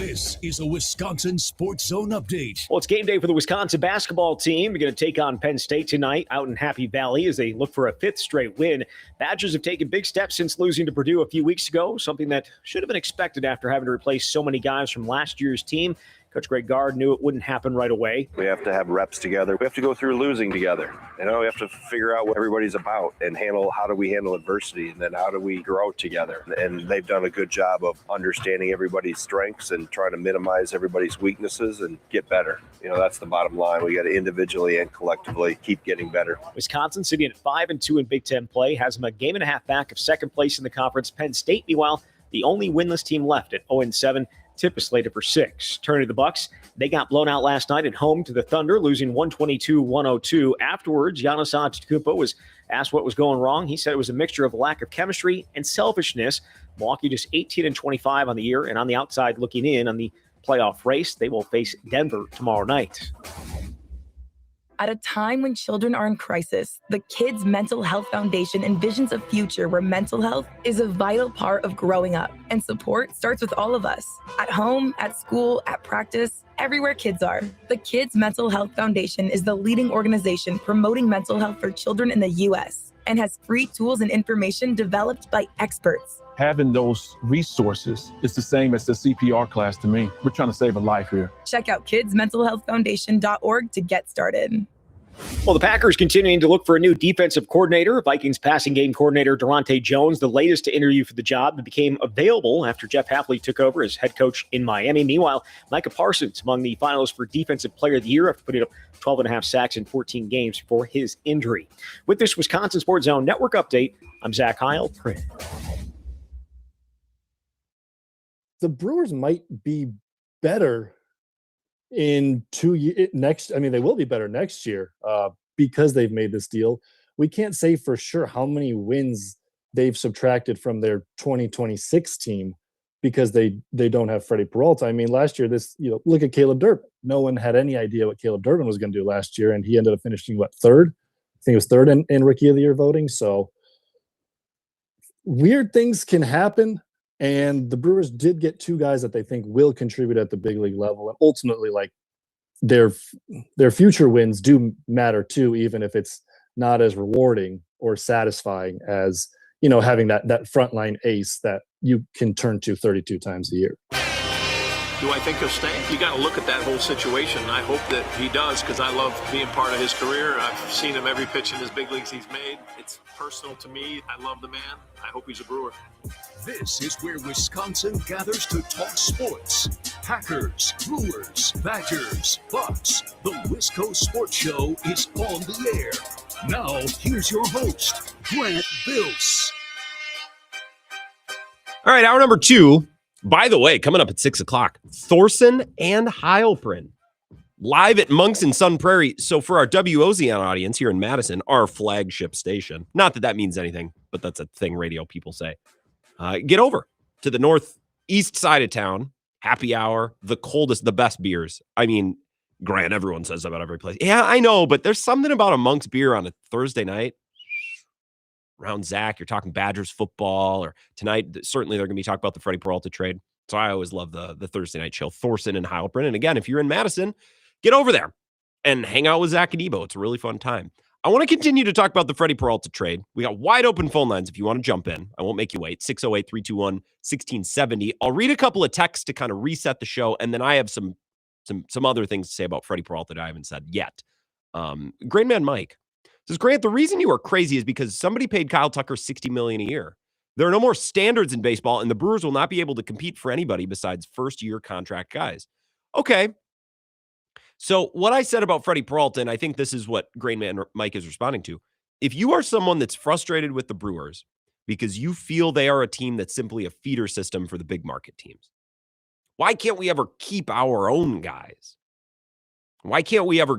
This is a Wisconsin Sports Zone update. Well, it's game day for the Wisconsin basketball team. They're going to take on Penn State tonight out in Happy Valley as they look for a fifth straight win. Badgers have taken big steps since losing to Purdue a few weeks ago, something that should have been expected after having to replace so many guys from last year's team. Coach Greg Gard knew it wouldn't happen right away. We have to have reps together. We have to go through losing together. We have to figure out what everybody's about and how do we handle adversity, and then how do we grow together. And they've done a good job of understanding everybody's strengths and trying to minimize everybody's weaknesses and get better. That's the bottom line. We got to individually and collectively keep getting better. Wisconsin sitting at 5-2 in Big Ten play has them a game and a half back of second place in the conference. Penn State, meanwhile, the only winless team left at 0-7. Tip is slated for 6. Turning to the Bucks, they got blown out last night at home to the Thunder, losing 122-102. Afterwards, Giannis Antetokounmpo was asked what was going wrong. He said it was a mixture of lack of chemistry and selfishness. Milwaukee just 18-25 on the year, and on the outside looking in on the playoff race, they will face Denver tomorrow night. At a time when children are in crisis, the Kids Mental Health Foundation envisions a future where mental health is a vital part of growing up, and support starts with all of us. At home, at school, at practice, everywhere kids are. The Kids Mental Health Foundation is the leading organization promoting mental health for children in the U.S. and has free tools and information developed by experts. Having those resources is the same as the CPR class to me. We're trying to save a life here. Check out kidsmentalhealthfoundation.org to get started. Well, the Packers continuing to look for a new defensive coordinator. Vikings passing game coordinator Durante Jones, the latest to interview for the job, that became available after Jeff Hafley took over as head coach in Miami. Meanwhile, Micah Parsons among the finalists for Defensive Player of the Year after putting up 12.5 sacks in 14 games for his injury. With this Wisconsin Sports Zone Network update, I'm Zach Heil. The Brewers might be better in 2 years next. I mean, they will be better next year because they've made this deal. We can't say for sure how many wins they've subtracted from their 2026 team because they don't have Freddy Peralta. I mean, last year, look at Caleb Durbin. No one had any idea what Caleb Durbin was going to do last year, and he ended up finishing third? I think it was third in Rookie of the Year voting. So weird things can happen. And the Brewers did get 2 guys that they think will contribute at the big league level. And ultimately, their future wins do matter too, even if it's not as rewarding or satisfying as, having that frontline ace that you can turn to 32 times a year. Do I think he'll stay? You got to look at that whole situation. I hope that he does because I love being part of his career. I've seen him every pitch in his big leagues he's made. It's personal to me. I love the man. I hope he's a Brewer. This is where Wisconsin gathers to talk sports. Packers, Brewers, Badgers, Bucks. The Wisco Sports Show is on the air. Now, here's your host, Grant Bills. All right, hour number 2. By the way, coming up at 6 o'clock, Thorson and Heilprin live at Monks and Sun Prairie. So for our WOZN audience here in Madison, our flagship station, not that that means anything, but that's a thing radio people say. Get over to the northeast side of town, happy hour, the coldest, the best beers. I mean, Grant, everyone says that about every place. Yeah, I know, but there's something about a Monk's beer on a Thursday night. Around Zach, you're talking Badgers football, or tonight, certainly they're going to be talking about the Freddy Peralta trade. So I always love the Thursday night chill. Thorson and Heilprin. And again, if you're in Madison, get over there and hang out with Zach and Debo. It's a really fun time. I want to continue to talk about the Freddy Peralta trade. We got wide open phone lines if you want to jump in. I won't make you wait. 608-321-1670. I'll read a couple of texts to kind of reset the show, and then I have some other things to say about Freddy Peralta that I haven't said yet. Great man Mike says, Grant, the reason you are crazy is because somebody paid Kyle Tucker $60 million a year. There are no more standards in baseball, and the Brewers will not be able to compete for anybody besides first-year contract guys. Okay. So what I said about Freddy Peralta, and I think this is what Grain Man Mike is responding to, if you are someone that's frustrated with the Brewers because you feel they are a team that's simply a feeder system for the big market teams, why can't we ever keep our own guys? Why can't we ever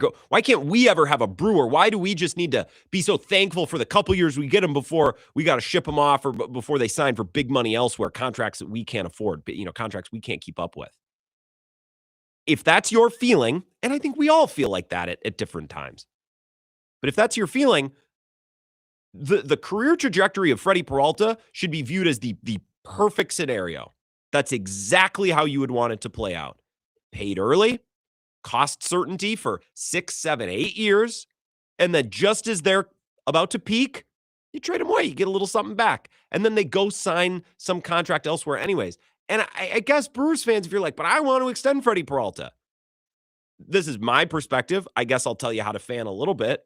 have a Brewer? Why do we just need to be so thankful for the couple years we get them before we got to ship them off or before they sign for big money elsewhere, contracts that we can't afford, contracts we can't keep up with? If that's your feeling, and I think we all feel like that at different times, but if that's your feeling, the career trajectory of Freddy Peralta should be viewed as the perfect scenario. That's exactly how you would want it to play out. Paid early, cost certainty for 6, 7, 8 years, and then just as they're about to peak, you trade them away. You get a little something back. And then they go sign some contract elsewhere anyways. And I guess Brewers fans, if you're like, but I want to extend Freddy Peralta. This is my perspective. I guess I'll tell you how to fan a little bit,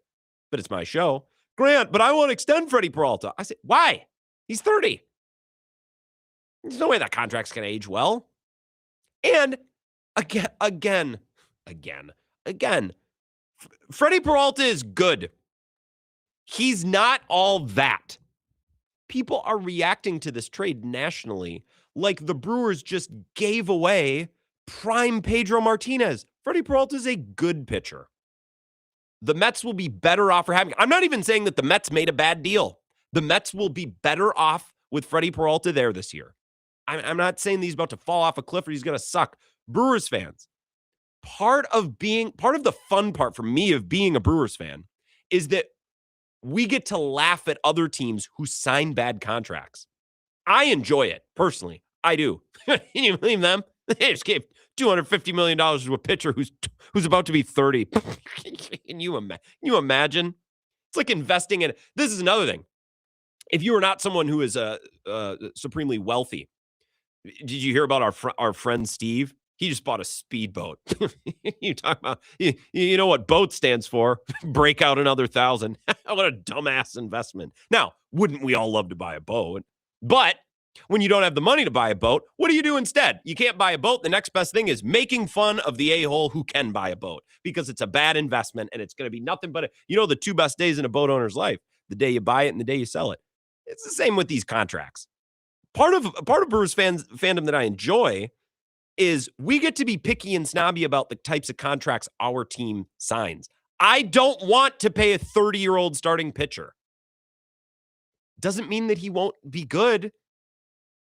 but it's my show. Grant, but I want to extend Freddy Peralta. I say, why? He's 30. There's no way that contract's going to age well. And again, Freddy Peralta is good. He's not all that. People are reacting to this trade nationally like the Brewers just gave away prime Pedro Martinez. Freddy Peralta is a good pitcher. The Mets will be better off for having. I'm not even saying that the Mets made a bad deal. The Mets will be better off with Freddy Peralta there this year. I'm not saying that he's about to fall off a cliff or he's going to suck. Brewers fans, part of the fun part for me of being a Brewers fan is that we get to laugh at other teams who sign bad contracts. I enjoy it personally. I do. Can you believe them? They just gave $250 million to a pitcher who's about to be 30. Can you imagine? It's like investing in. This is another thing. If you are not someone who is supremely wealthy, did you hear about our friend Steve? He just bought a speedboat. You talk about you know what boat stands for? Break out another 1,000. What a dumbass investment. Now, wouldn't we all love to buy a boat? But when you don't have the money to buy a boat, what do you do instead? You can't buy a boat. The next best thing is making fun of the a-hole who can buy a boat because it's a bad investment and it's going to be nothing but the 2 best days in a boat owner's life, the day you buy it and the day you sell it. It's the same with these contracts. Part of Brewers fandom that I enjoy is we get to be picky and snobby about the types of contracts our team signs. I don't want to pay a 30-year-old starting pitcher. Doesn't mean that he won't be good,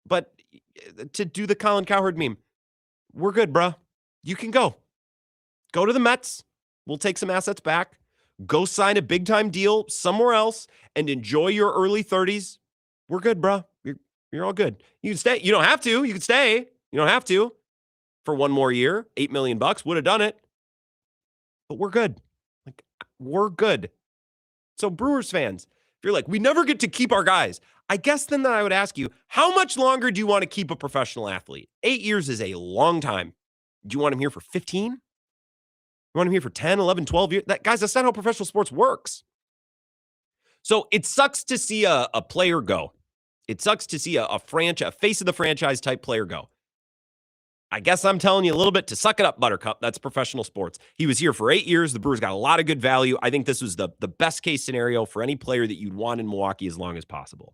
but to do the Colin Cowherd meme, we're good, bro. You can go. Go to the Mets. We'll take some assets back. Go sign a big-time deal somewhere else and enjoy your early 30s. We're good, bro. You're all good. You can stay. You don't have to. You can stay. You don't have to. For one more year, $8 million would have done it. But we're good. We're good. So Brewers fans, if you're like, we never get to keep our guys, I guess then I would ask you, how much longer do you want to keep a professional athlete? 8 years is a long time. Do you want him here for 15? You want him here for 10, 11, 12 years? Guys, that's not how professional sports works. So it sucks to see a player go. It sucks to see a face of the franchise type player go. I guess I'm telling you a little bit to suck it up, Buttercup. That's professional sports. He was here for 8 years. The Brewers got a lot of good value. I think this was the best case scenario for any player that you'd want in Milwaukee as long as possible.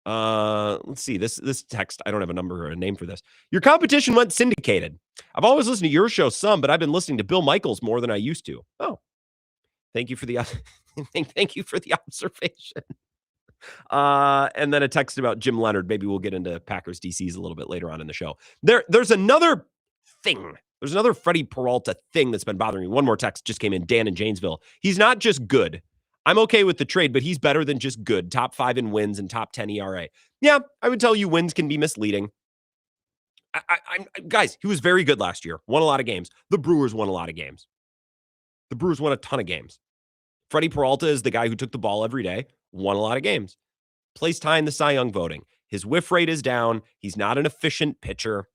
Let's see. This text, I don't have a number or a name for this. Your competition went syndicated. I've always listened to your show some, but I've been listening to Bill Michaels more than I used to. Oh, thank you for the thank you for the observation. And then a text about Jim Leonard. Maybe we'll get into Packers DCs a little bit later on in the show. There's another thing. There's another Freddy Peralta thing that's been bothering me. One more text just came in. Dan in Janesville. He's not just good. I'm okay with the trade, but he's better than just good. Top 5 in wins and top 10 ERA. Yeah, I would tell you wins can be misleading. Guys, he was very good last year. Won a lot of games. The Brewers won a lot of games. The Brewers won a ton of games. Freddy Peralta is the guy who took the ball every day. Won a lot of games. Placed high in the Cy Young voting. His whiff rate is down. He's not an efficient pitcher.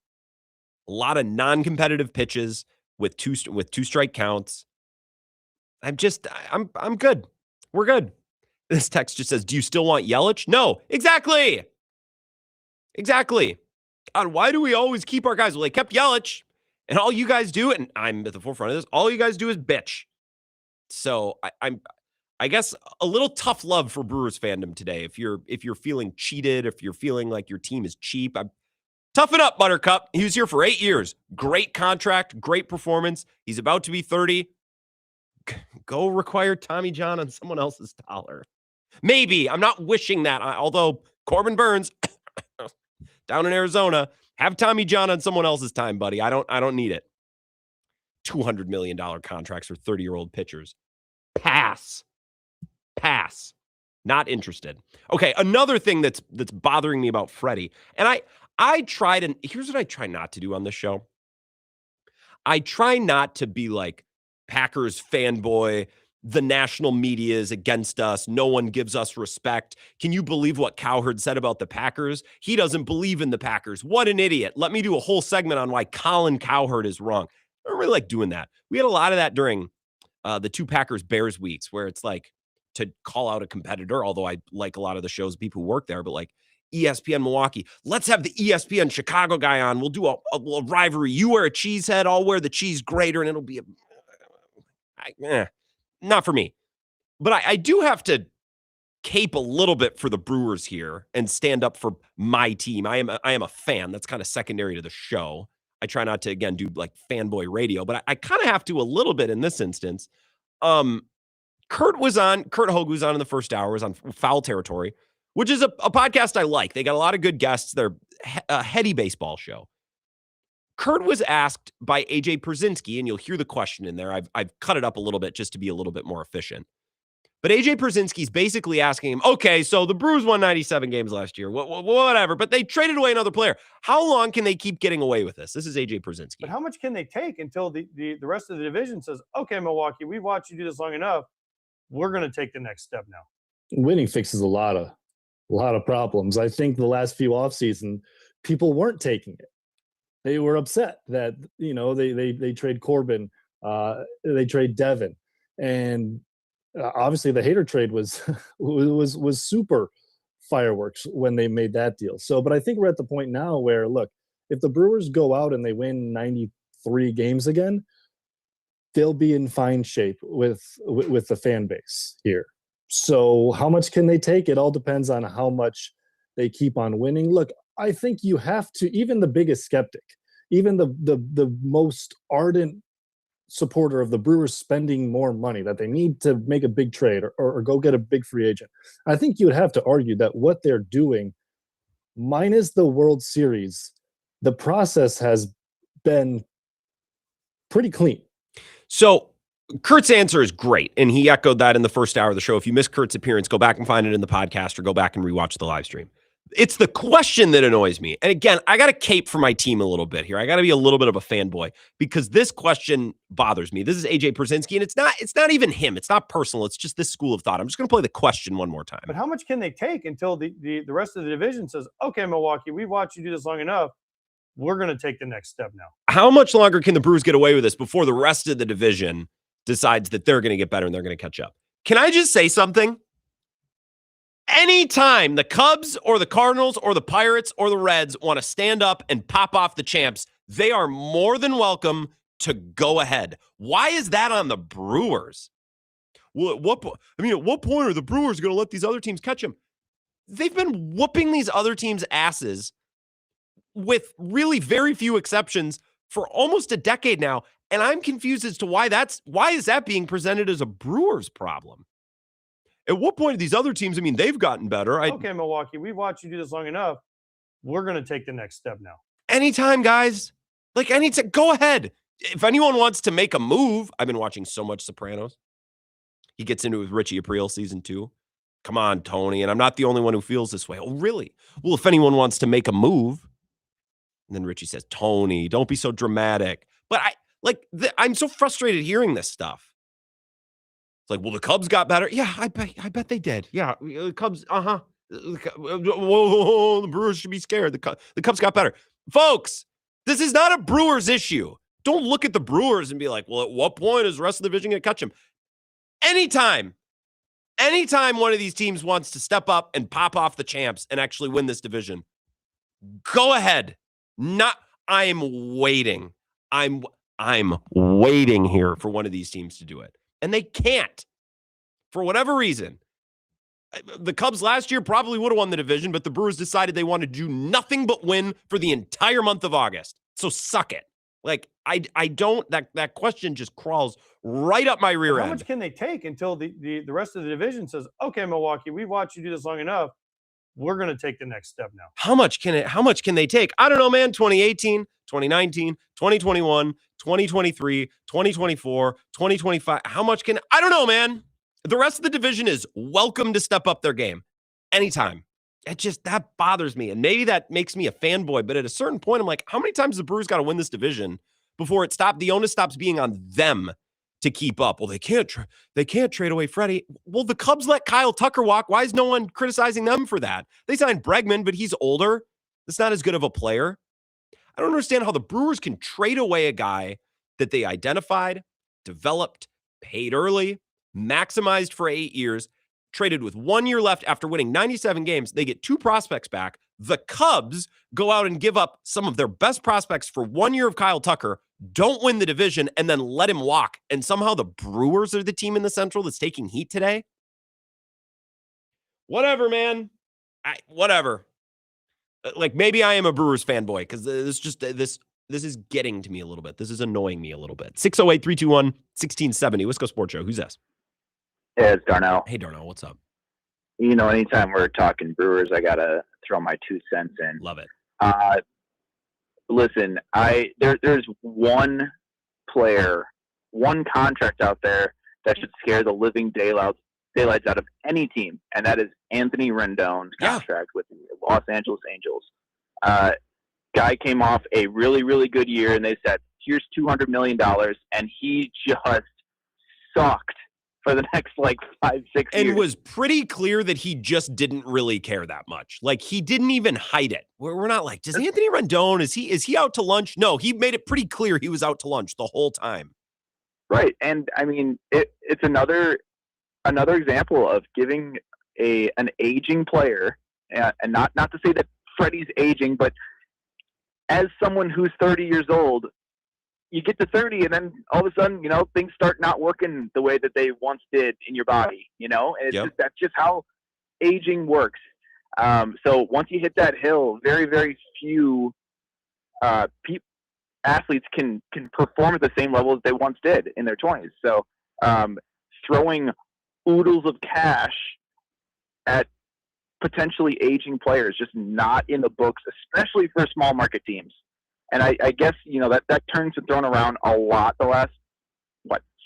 A lot of non-competitive pitches with two strike counts. I'm good. We're good. This text just says, do you still want Yelich? No, exactly. God, why do we always keep our guys? Well, they kept Yelich, and all you guys do, and I'm at the forefront of this, all you guys do is bitch. So I guess a little tough love for Brewers fandom today. If you're feeling cheated, if you're feeling like your team is cheap, toughen up, Buttercup. He was here for 8 years. Great contract, great performance. He's about to be 30. Go require Tommy John on someone else's dollar. Maybe. I'm not wishing that. Although Corbin Burns down in Arizona, have Tommy John on someone else's time, buddy. I don't need it. $200 million contracts for 30-year-old pitchers. Pass. Not interested. Okay, another thing that's bothering me about Freddie, and Here's what I try not to do on this show. I try not to be like Packers fanboy. The national media is against us. No one gives us respect. Can you believe what Cowherd said about the Packers? He doesn't believe in the Packers. What an idiot. Let me do a whole segment on why Colin Cowherd is wrong. I don't really like doing that. We had a lot of that during the two Packers-Bears weeks where it's like to call out a competitor, although I like a lot of the shows, people who work there, but like ESPN Milwaukee. Let's have the ESPN Chicago guy on. We'll do a rivalry. You wear a cheese head, I'll wear the cheese grater, and it'll be not for me. But I do have to cape a little bit for the Brewers here and stand up for my team. I am a fan. That's kind of secondary to the show. I try not to, again, do like fanboy radio, but I kind of have to a little bit in this instance. Curt Hogg was on in the first hour, was on Foul Territory, which is a podcast I like. They got a lot of good guests. They're a heady baseball show. Curt was asked by AJ Pierzynski, and you'll hear the question in there. I've cut it up a little bit just to be a little bit more efficient. But AJ Pierzynski's basically asking him, okay, so the Brewers won 97 games last year, whatever, but they traded away another player. How long can they keep getting away with this? This is AJ Pierzynski. But how much can they take until the rest of the division says, okay, Milwaukee, we've watched you do this long enough. We're going to take the next step now. Winning fixes a lot of problems. I think the last few offseason, people weren't taking it. They were upset that, they trade Corbin, they trade Devin, and obviously the Hader trade was super fireworks when they made that deal. So, but I think we're at the point now where, look, if the Brewers go out and they win 93 games again, they'll be in fine shape with the fan base here. So how much can they take? It all depends on how much they keep on winning. Look, I think you have to, even the biggest skeptic, even the most ardent supporter of the Brewers spending more money, that they need to make a big trade or go get a big free agent. I think you would have to argue that what they're doing, minus the World Series, the process has been pretty clean. So Curt's answer is great, and he echoed that in the first hour of the show. If you missed Curt's appearance, go back and find it in the podcast or go back and rewatch the live stream. It's the question that annoys me. And again, I got to cape for my team a little bit here. I got to be a little bit of a fanboy because this question bothers me. This is AJ Pierzynski, and it's not even him. It's not personal. It's just this school of thought. I'm just going to play the question one more time. But how much can they take until the rest of the division says, okay, Milwaukee, we've watched you do this long enough. We're going to take the next step now. How much longer can the Brewers get away with this before the rest of the division decides that they're going to get better and they're going to catch up? Can I just say something? Anytime the Cubs or the Cardinals or the Pirates or the Reds want to stand up and pop off the champs, they are more than welcome to go ahead. Why is that on the Brewers? Well, at what point are the Brewers going to let these other teams catch them? They've been whooping these other teams' asses with really very few exceptions for almost a decade now, and I'm confused as to why is that being presented as a Brewers problem? At what point are these other teams, they've gotten better. Okay, Milwaukee, we've watched you do this long enough. We're going to take the next step now. Anytime, guys. Like, anytime. Go ahead. If anyone wants to make a move, I've been watching so much Sopranos. He gets into it with Richie Aprile season 2. Come on, Tony. And I'm not the only one who feels this way. Oh, really? Well, if anyone wants to make a move, and then Richie says, Tony, don't be so dramatic. But I'm so frustrated hearing this stuff. It's like, well, the Cubs got better. Yeah, I bet they did. Yeah, the Cubs, Whoa, the Brewers should be scared. The Cubs got better. Folks, this is not a Brewers issue. Don't look at the Brewers and be like, well, at what point is the rest of the division going to catch them? Anytime one of these teams wants to step up and pop off the champs and actually win this division, go ahead. I'm waiting. I'm waiting here for one of these teams to do it. And they can't. For whatever reason. The Cubs last year probably would have won the division, but the Brewers decided they wanted to do nothing but win for the entire month of August. So suck it. Like, I don't, that question just crawls right up my rear end. How much can they take until the rest of the division says, okay, Milwaukee, we've watched you do this long enough. We're going to take the next step now. How much can they take? I don't know, man. 2018, 2019, 2021, 2023, 2024, 2025. I don't know, man. The rest of the division is welcome to step up their game anytime. that bothers me. And maybe that makes me a fanboy, but at a certain point, I'm like, how many times the Brewers got to win this division before the onus stops being on them to keep up? Well, they can't trade away Freddie. Well, the Cubs let Kyle Tucker walk. Why is no one criticizing them for that? They signed Bregman, but he's older. That's not as good of a player. I don't understand how the Brewers can trade away a guy that they identified, developed, paid early, maximized for 8 years, traded with 1 year left after winning 97 games. They get 2 prospects back. The Cubs go out and give up some of their best prospects for 1 year of Kyle Tucker, don't win the division, and then let him walk. And somehow the Brewers are the team in the Central that's taking heat today. Whatever, man. Whatever. Like, maybe I am a Brewers fanboy because this is getting to me a little bit. This is annoying me a little bit. 608-321-1670. Wisco Sports Show. Who's this? Hey, it's Darnell. Hey, Darnell. What's up? Anytime we're talking Brewers, I got to throw my 2 cents in. Love it. Listen, there's one player, one contract out there that should scare the living daylights out of any team, and that is Anthony Rendon's contract with the Los Angeles Angels. Guy came off a really, really good year, and they said, here's $200 million, and he just sucked for the next 5-6 years. And was pretty clear that he just didn't really care that much. Like, he didn't even hide it. We're not like, does Anthony Rendon, is he out to lunch? No, he made it pretty clear he was out to lunch the whole time. Right. And I mean, it's another example of giving an aging player, and not to say that Freddie's aging, but as someone who's 30 years old, you get to 30 and then all of a sudden, things start not working the way that they once did in your body, and that's just how aging works. So once you hit that hill, very, very few athletes can perform at the same level as they once did in their 20s. So throwing oodles of cash at potentially aging players, just not in the books, especially for small market teams. And I guess, that term's been thrown around a lot the last,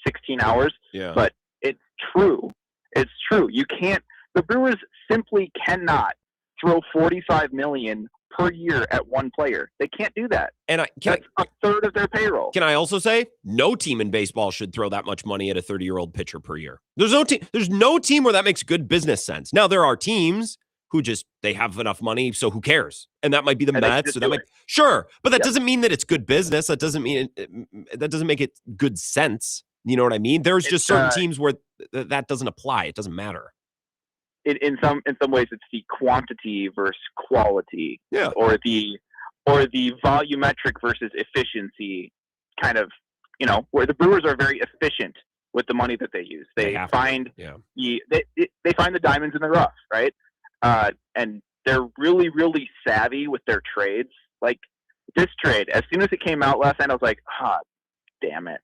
16 hours. Yeah. But it's true. It's true. The Brewers simply cannot throw $45 million per year at one player. They can't do that. And that's a third of their payroll. Can I also say no team in baseball should throw that much money at a 30-year-old pitcher per year? There's no team where that makes good business sense. Now, there are teams who they have enough money, so who cares? And that might be the Mets. Sure, but that doesn't mean that it's good business. That doesn't mean that doesn't make it good sense. You know what I mean? There's just certain teams where that doesn't apply. It doesn't matter. In some ways, it's the quantity versus quality, or the volumetric versus efficiency kind of, where the Brewers are very efficient with the money that they use. They find they find the diamonds in the rough, right? And they're really, really savvy with their trades. Like this trade, as soon as it came out last night, I was like, damn it,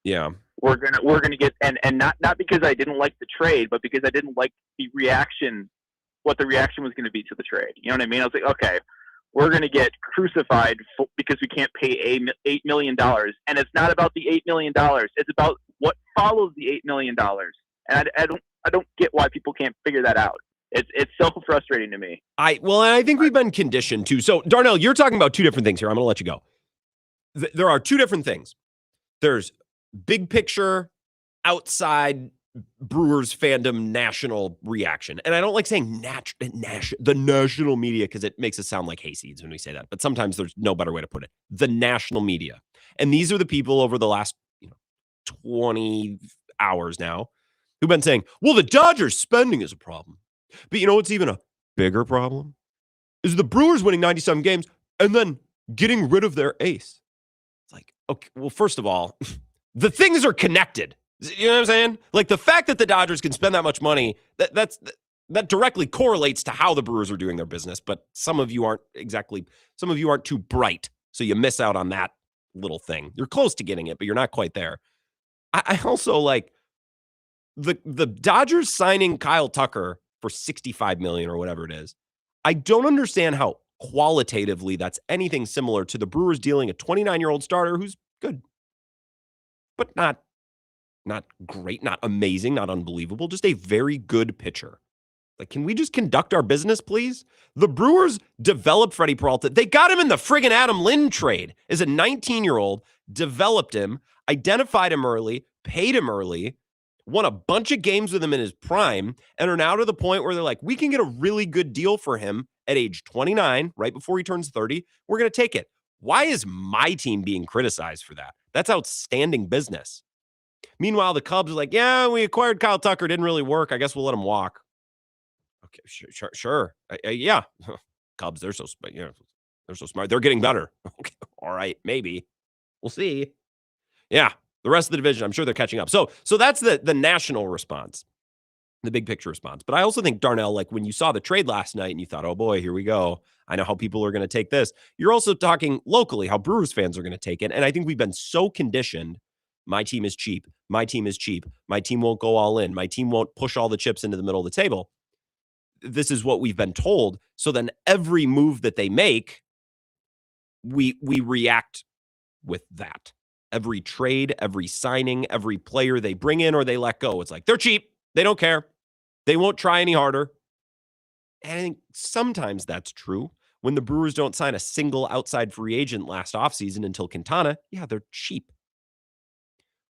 Yeah. We're gonna get and not because I didn't like the trade, but because I didn't like the reaction, what the reaction was going to be to the trade. You know what I mean? I was like, okay, we're gonna get crucified because we can't pay $8 million, and it's not about the $8 million. It's about what follows the $8 million, and I don't get why people can't figure that out. It's so frustrating to me. And I think we've been conditioned to. So Darnell, you're talking about 2 different things here. I'm going to let you go. There are 2 different things. There's big picture, outside Brewers fandom, national reaction. And I don't like saying the national media because it makes it sound like hayseeds when we say that. But sometimes there's no better way to put it. The national media. And these are the people over the last 20 hours now who've been saying, well, the Dodgers spending is a problem. But you know what's even a bigger problem? Is the Brewers winning 97 games and then getting rid of their ace. It's like, okay, well, first of all, the things are connected. You know what I'm saying? Like the fact that the Dodgers can spend that much money, that directly correlates to how the Brewers are doing their business. But some of you aren't too bright. So you miss out on that little thing. You're close to getting it, but you're not quite there. I also like the Dodgers signing Kyle Tucker for $65 million or whatever it is. I don't understand how qualitatively that's anything similar to the Brewers dealing a 29-year-old starter who's good, but not great, not amazing, not unbelievable, just a very good pitcher. Like, can we just conduct our business, please? The Brewers developed Freddy Peralta. They got him in the friggin' Adam Lynn trade as a 19-year-old, developed him, identified him early, paid him early, won a bunch of games with him in his prime, and are now to the point where they're like, we can get a really good deal for him at age 29, right before he turns 30. We're going to take it. Why is my team being criticized for that? That's outstanding business. Meanwhile, the Cubs are like, yeah, we acquired Kyle Tucker. Didn't really work. I guess we'll let him walk. Okay, sure. Yeah. Cubs, they're so smart. They're getting better. Okay, all right, maybe. We'll see. Yeah, the rest of the division, I'm sure they're catching up. So that's the national response, the big picture response. But I also think, Darnell, like when you saw the trade last night and you thought, oh boy, here we go. I know how people are going to take this. You're also talking locally, how Brewers fans are going to take it. And I think we've been so conditioned. My team is cheap. My team is cheap. My team won't go all in. My team won't push all the chips into the middle of the table. This is what we've been told. So then every move that they make, we react with that. Every trade, every signing, every player they bring in or they let go, it's like, they're cheap. They don't care. They won't try any harder. And I think sometimes that's true. When the Brewers don't sign a single outside free agent last offseason until Quintana, yeah, they're cheap.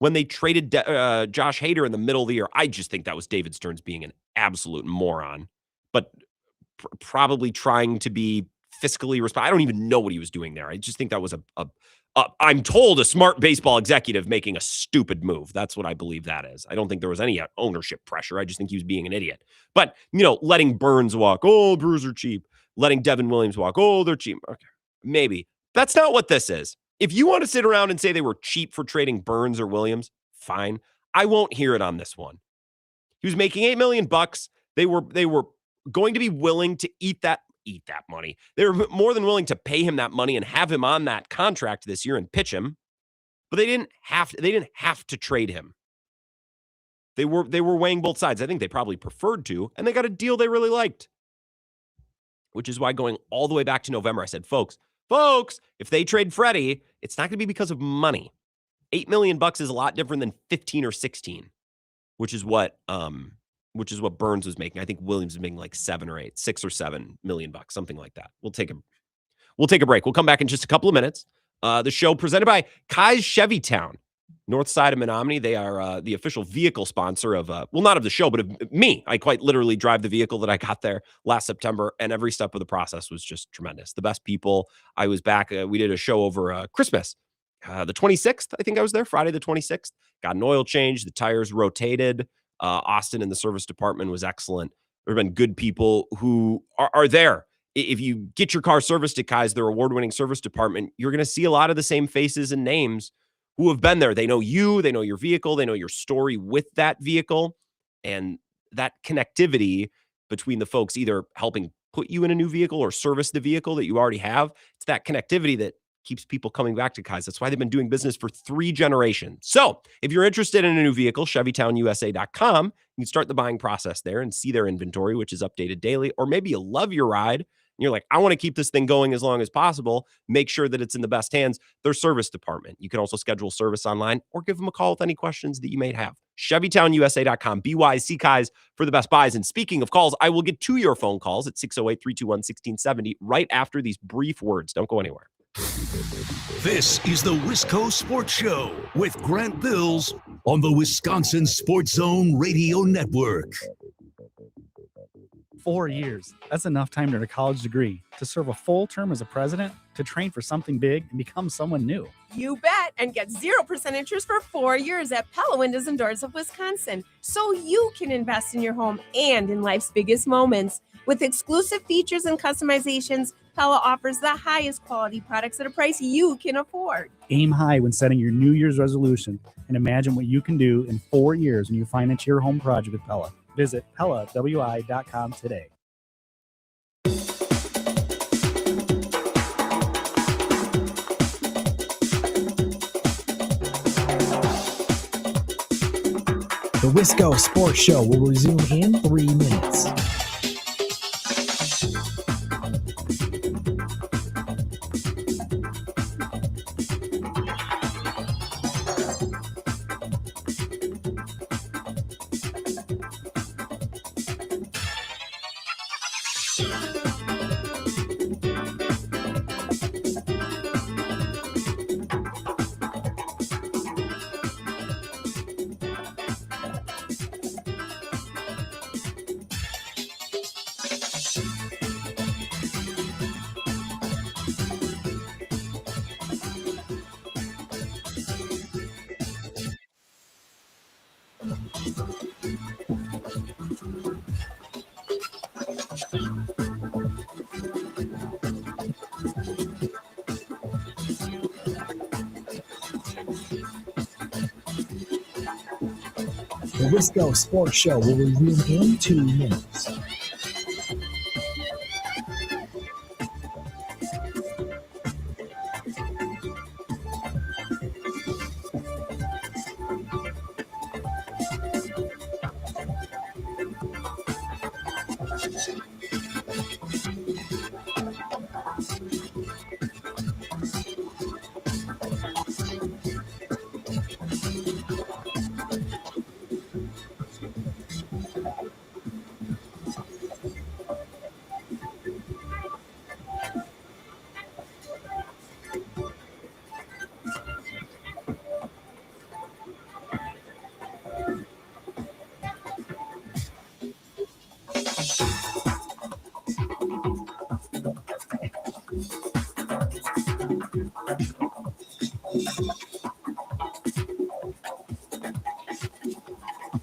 When they traded Josh Hader in the middle of the year, I just think that was David Stearns being an absolute moron, but probably trying to be fiscally responsible. I don't even know what he was doing there. I just think that was I'm told, a smart baseball executive making a stupid move. That's what I believe that is. I don't think there was any ownership pressure. I just think he was being an idiot. But, letting Burns walk, oh, Brewers are cheap. Letting Devin Williams walk, oh, they're cheap. Okay, maybe. That's not what this is. If you want to sit around and say they were cheap for trading Burns or Williams, fine. I won't hear it on this one. He was making $8 million. They were going to be willing to eat that money. They were more than willing to pay him that money and have him on that contract this year and pitch him. But they didn't have to trade him. They were weighing both sides. I think they probably preferred to, and they got a deal they really liked. Which is why going all the way back to November, I said, folks, if they trade Freddie, it's not going to be because of money. $8 million is a lot different than 15 or 16, which is what Burns was making. I think Williams was making like 7 or 8, 6 or 7 million bucks, something like that. We'll take a break. We'll come back in just a couple of minutes. The show presented by Kai's Chevy Town, north side of Menominee. They are the official vehicle sponsor of, not of the show, but of me. I quite literally drive the vehicle that I got there last September, and every step of the process was just tremendous. The best people. I was back. We did a show over Christmas, the 26th. I think I was there, Friday the 26th. Got an oil change. The tires rotated. Austin in the service department was excellent. There have been good people who are there. If you get your car serviced at Kai's, their award-winning service department, you're going to see a lot of the same faces and names who have been there. They know you, they know your vehicle, they know your story with that vehicle, and that connectivity between the folks either helping put you in a new vehicle or service the vehicle that you already have. It's that connectivity that keeps people coming back to Kai's. That's why they've been doing business for 3 generations. So if you're interested in a new vehicle, ChevyTownUSA.com, you can start the buying process there and see their inventory, which is updated daily. Or maybe you love your ride and you're like, I want to keep this thing going as long as possible. Make sure that it's in the best hands. Their service department. You can also schedule service online or give them a call with any questions that you may have. ChevyTownUSA.com. BYC Kai's for the best buys. And speaking of calls, I will get to your phone calls at 608-321-1670 right after these brief words. Don't go anywhere. This is the Wisco Sports Show with Grant Bills on the Wisconsin Sports Zone Radio Network. 4 years. That's enough time to earn a college degree, to serve a full term as a president, to train for something big and become someone new. You bet, and get 0% interest for 4 years at Pella Windows and Doors of Wisconsin, so you can invest in your home and in life's biggest moments. With exclusive features and customizations, Pella offers the highest quality products at a price you can afford. Aim high when setting your New Year's resolution and imagine what you can do in 4 years when you finance your home project with Pella. Visit PellaWI.com today. The Wisco Sports Show will resume in 3 minutes. The Wisco Sports Show will resume in 2 minutes.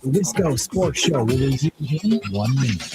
The Wisco Sports Show will resume in 1 minute.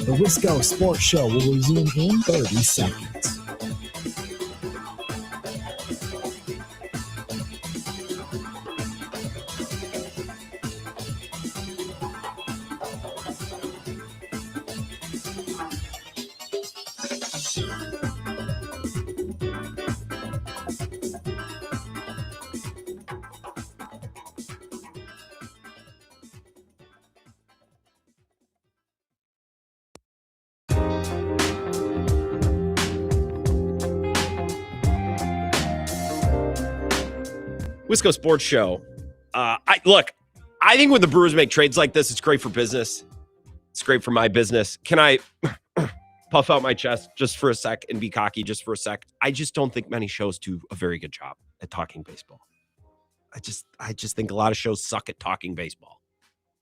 The Wisco Sports Show will resume in 30 seconds. Wisco Sports Show. I think when the Brewers make trades like this, it's great for business. It's great for my business. Can I puff out my chest just for a sec and be cocky just for a sec? I just don't think many shows do a very good job at talking baseball. I just think a lot of shows suck at talking baseball.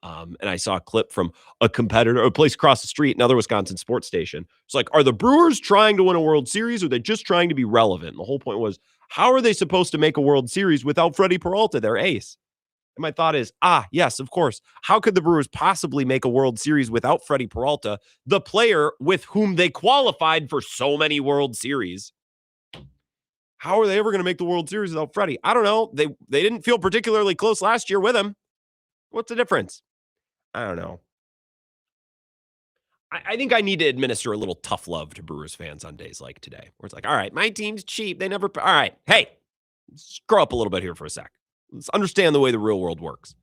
And I saw a clip from a competitor, a place across the street, another Wisconsin sports station. It's like, are the Brewers trying to win a World Series or are they just trying to be relevant? And the whole point was, how are they supposed to make a World Series without Freddy Peralta, their ace? And my thought is, yes, of course. How could the Brewers possibly make a World Series without Freddy Peralta, the player with whom they qualified for so many World Series? How are they ever going to make the World Series without Freddy? I don't know. They didn't feel particularly close last year with him. What's the difference? I don't know. I think I need to administer a little tough love to Brewers fans on days like today, where it's like, all right, my team's cheap. They never, all right, hey, let's grow up a little bit here for a sec. Let's understand the way the real world works.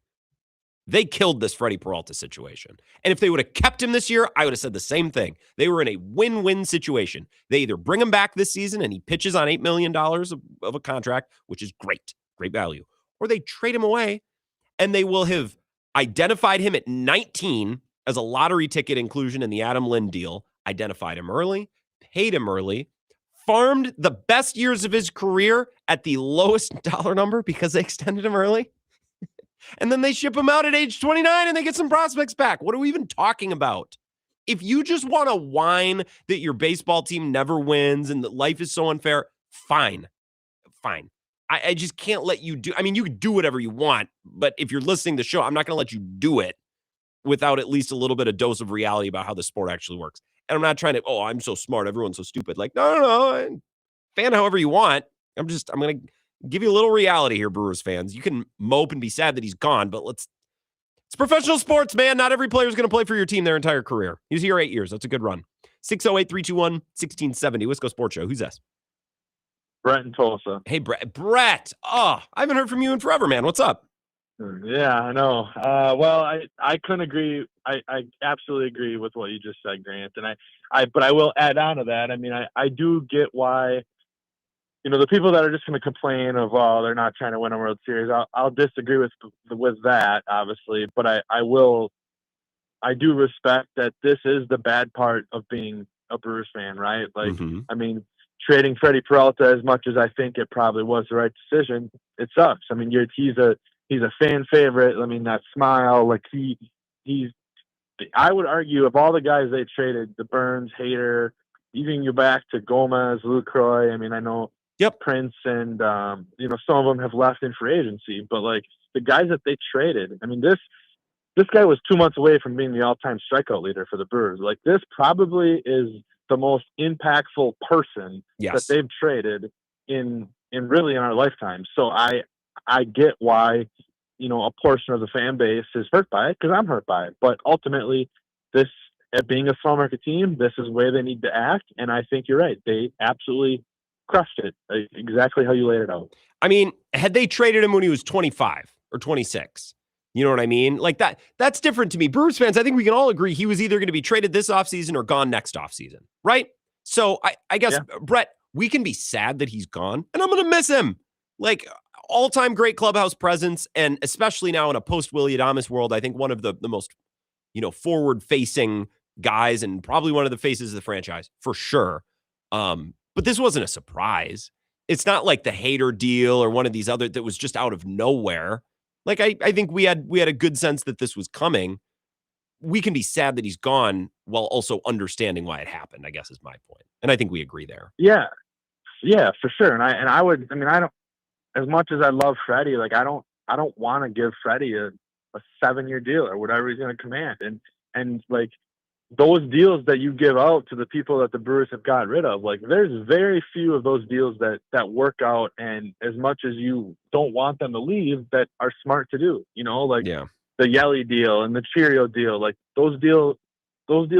They killed this Freddy Peralta situation. And if they would have kept him this year, I would have said the same thing. They were in a win-win situation. They either bring him back this season and he pitches on $8 million of a contract, which is great value, or they trade him away and they will have identified him at 19 as a lottery ticket inclusion in the Adam Lind deal, identified him early, paid him early, farmed the best years of his career at the lowest dollar number because they extended him early. And then they ship him out at age 29 and they get some prospects back. What are we even talking about? If you just want to whine that your baseball team never wins and that life is so unfair, fine. I just can't let you do. I mean, you can do whatever you want, but if you're listening to the show, I'm not going to let you do it without at least a little bit of dose of reality about how the sport actually works. And I'm not trying to, I'm so smart, everyone's so stupid. Like, no. Fan however you want. I'm going to give you a little reality here, Brewers fans. You can mope and be sad that he's gone, but it's professional sports, man. Not every player is going to play for your team their entire career. He was here 8 years. That's a good run. 608-321-1670. Wisco Sports Show. Who's this? Brett in Tulsa. Hey, Brett. Oh, I haven't heard from you in forever, man. What's up? Yeah, I know. Well, I couldn't agree. I absolutely agree with what you just said, Grant. And but I will add on to that. I mean, I do get why, the people that are just going to complain of, oh, they're not trying to win a World Series. I'll disagree with that, obviously. But I do respect that this is the bad part of being a Brewers fan, right? Like, I mean, trading Freddy Peralta, as much as I think it probably was the right decision, it sucks. I mean, he's a fan favorite. I mean, that smile, like he's. I would argue of all the guys they traded, the Burns, Hader, even you back to Gomez, Lucroy. I mean, I know Prince and some of them have left in free agency, but like the guys that they traded, I mean, this guy was 2 months away from being the all-time strikeout leader for the Brewers. Like, this probably is the most impactful person that they've traded in really in our lifetime. So I get why, a portion of the fan base is hurt by it, because I'm hurt by it. But ultimately, at being a small market team, this is where they need to act. And I think you're right. They absolutely crushed it, exactly how you laid it out. I mean, had they traded him when he was 25 or 26, you know what I mean? Like that's different to me. Brewers fans, I think we can all agree he was either going to be traded this offseason or gone next offseason, right? So I guess, Brett, we can be sad that he's gone, and I'm going to miss him. Like, all-time great clubhouse presence, and especially now in a post-Willy Adames world, I think one of the most, forward-facing guys and probably one of the faces of the franchise, for sure. But this wasn't a surprise. It's not like the Hader deal or one of these other that was just out of nowhere. Like, I think we had a good sense that this was coming. We can be sad that he's gone while also understanding why it happened, I guess is my point. And I think we agree there. Yeah, for sure. And I don't, as much as I love Freddie, like I don't want to give Freddie a 7-year deal or whatever he's going to command. And like those deals that you give out to the people that the Brewers have got rid of, like there's very few of those deals that work out. And as much as you don't want them to leave, that are smart to do, the Yelly deal and the Cheerio deal, like those deals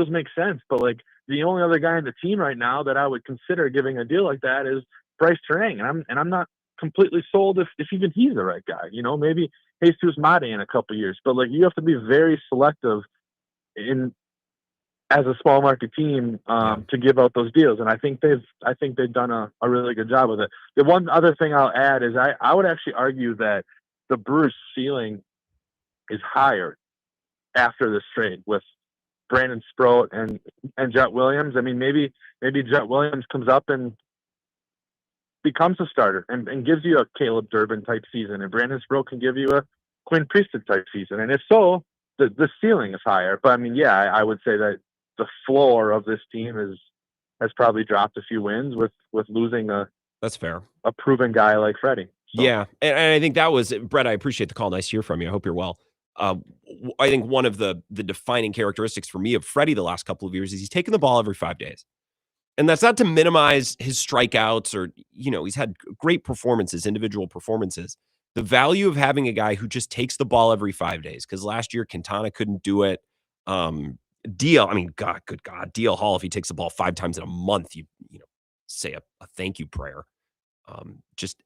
make sense. But like the only other guy on the team right now that I would consider giving a deal like that is Bryce Terang. And I'm not completely sold if even he's the right guy, maybe Jesus Mate in a couple of years, but like you have to be very selective as a small market team to give out those deals. And I think they've done a really good job with it. The one other thing I'll add is I would actually argue that the Brewers ceiling is higher after this trade with Brandon Sproat and Jet Williams. I mean, maybe Jet Williams comes up and becomes a starter and gives you a Caleb Durbin type season, and Brandon Sproat can give you a Quinn Priesthood type season. And if so, the ceiling is higher. But I mean, I would say that the floor of this team has probably dropped a few wins with losing that's fair, a proven guy like Freddie. So. Yeah. And I think that was, Brett, I appreciate the call. Nice to hear from you. I hope you're well. I think one of the defining characteristics for me of Freddie the last couple of years is he's taken the ball every 5 days. And that's not to minimize his strikeouts or, he's had great performances, individual performances. The value of having a guy who just takes the ball every 5 days, because last year Quintana couldn't do it. Deal, I mean, good God, Deal Hall, if he takes the ball 5 times in a month, you say a thank you prayer. Just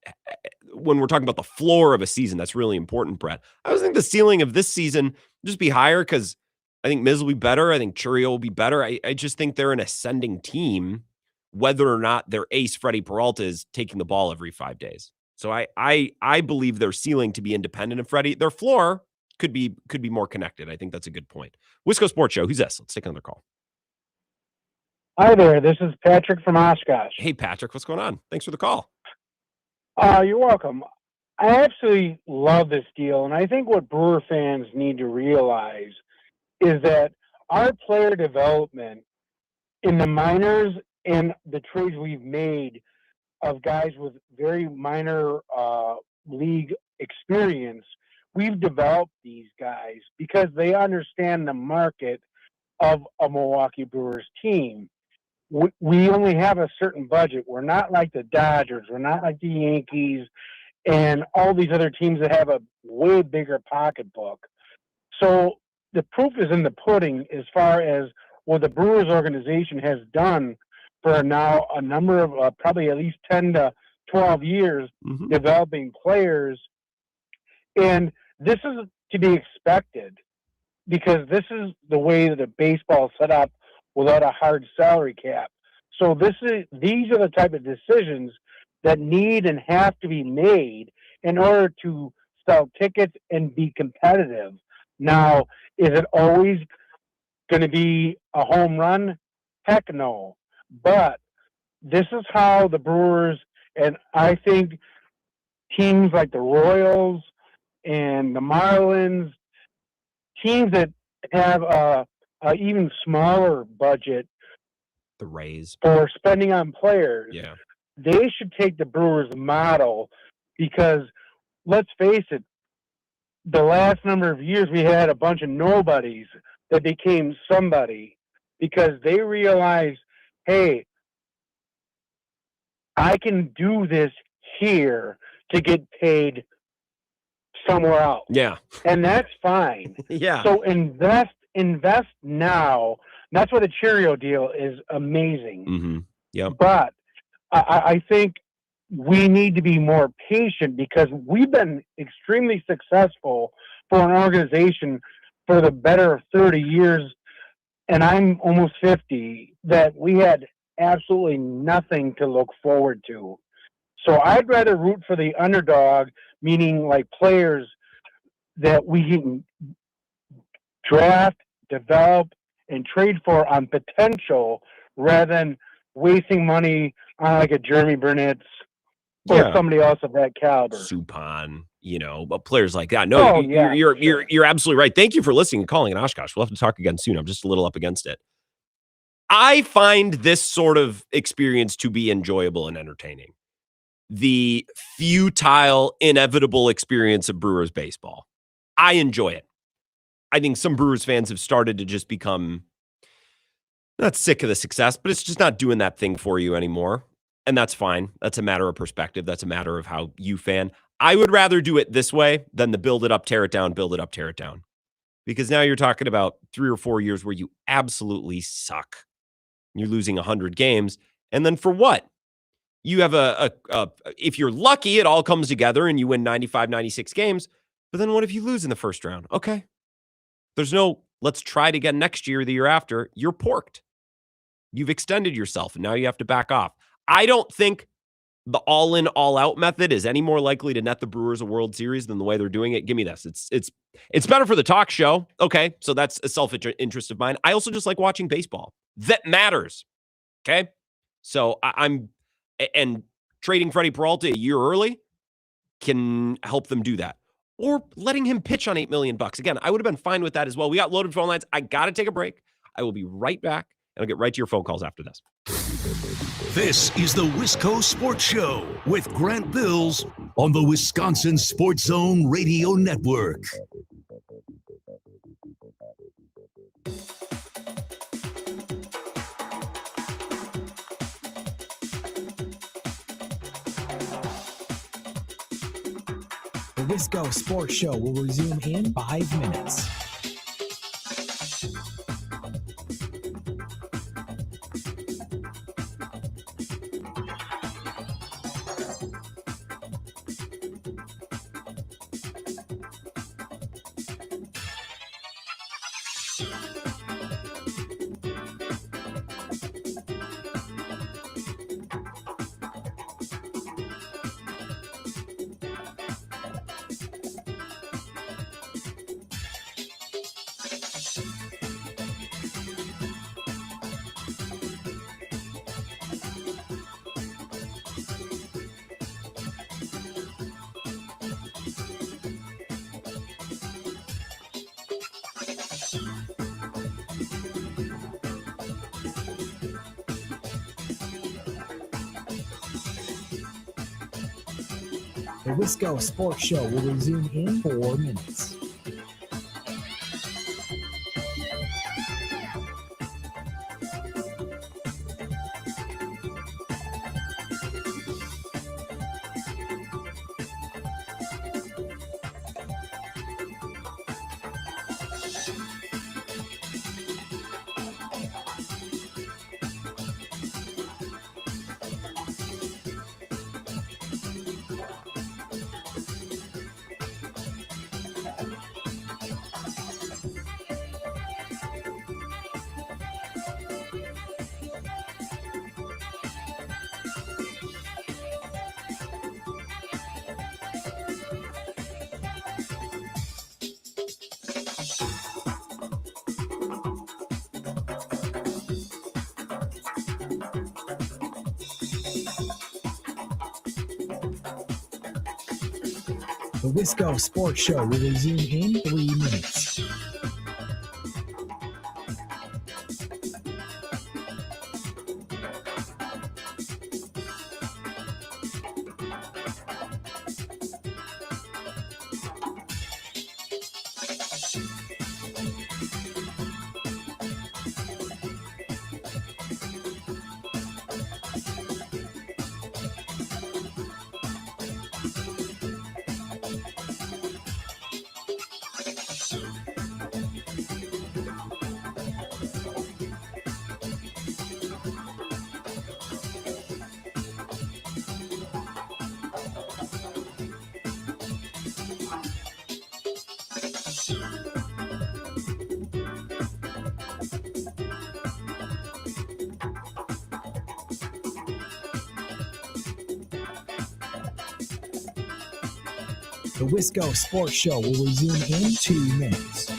when we're talking about the floor of a season, that's really important, Brett. I always think the ceiling of this season will just be higher because I think Miz will be better. I think Churio will be better. I just think they're an ascending team, whether or not their ace, Freddy Peralta, is taking the ball every 5 days. So I believe their ceiling to be independent of Freddie. Their floor could be more connected. I think that's a good point. Wisco Sports Show. Who's this? Let's take another call. Hi there. This is Patrick from Oshkosh. Hey, Patrick. What's going on? Thanks for the call. You're welcome. I absolutely love this deal, and I think what Brewer fans need to realize is that our player development in the minors and the trades we've made of guys with very minor league experience, we've developed these guys because they understand the market of a Milwaukee Brewers team. We only have a certain budget. We're not like the Dodgers. We're not like the Yankees and all these other teams that have a way bigger pocketbook. So the proof is in the pudding as far as what the Brewers organization has done for now a number of probably at least 10 to 12 years developing players. And this is to be expected because this is the way that the baseball is set up without a hard salary cap. So these are the type of decisions that need and have to be made in order to sell tickets and be competitive. Now, is it always going to be a home run? Heck no. But this is how the Brewers, and I think teams like the Royals and the Marlins, teams that have a even smaller budget, the Rays, for spending on players, yeah, they should take the Brewers model because let's face it, the last number of years we had a bunch of nobodies that became somebody because they realized, hey, I can do this here to get paid somewhere else. Yeah. And that's fine. Yeah. So invest now. That's why the Cheerio deal is amazing. Mm-hmm. Yep. But I think we need to be more patient because we've been extremely successful for an organization for the better of 30 years, and I'm almost 50, that we had absolutely nothing to look forward to. So I'd rather root for the underdog, meaning like players that we can draft, develop, and trade for on potential rather than wasting money on like a Jeremy Burnett or somebody else of that caliber. Suppan, but players like that. No, you're absolutely right. Thank you for listening and calling in Oshkosh. We'll have to talk again soon. I'm just a little up against it. I find this sort of experience to be enjoyable and entertaining. The futile, inevitable experience of Brewers baseball. I enjoy it. I think some Brewers fans have started to just become not sick of the success, but it's just not doing that thing for you anymore. And that's fine. That's a matter of perspective. That's a matter of how you fan. I would rather do it this way than the build it up, tear it down, build it up, tear it down. Because now you're talking about 3 or 4 years where you absolutely suck. You're losing 100 games. And then for what? You have if you're lucky, it all comes together and you win 95, 96 games. But then what if you lose in the first round? Okay. There's no, let's try it again next year or the year after. You're porked. You've extended yourself and now you have to back off. I don't think the all-in, all-out method is any more likely to net the Brewers a World Series than the way they're doing it. Give me this. It's better for the talk show. Okay, so that's a self-interest of mine. I also just like watching baseball. That matters. Okay? So I'm trading Freddy Peralta a year early can help them do that. Or letting him pitch on $8 million. Again, I would have been fine with that as well. We got loaded phone lines. I got to take a break. I will be right back, and I'll get right to your phone calls after this. This is the Wisco Sports Show with Grant Bills on the Wisconsin Sports Zone Radio Network. The Wisco Sports Show will resume in 5 minutes. The Wisco Sports Show will resume in 4 minutes. The Wisco Sports Show will resume in 3 minutes. The Wisco Sports Show will resume in 2 minutes.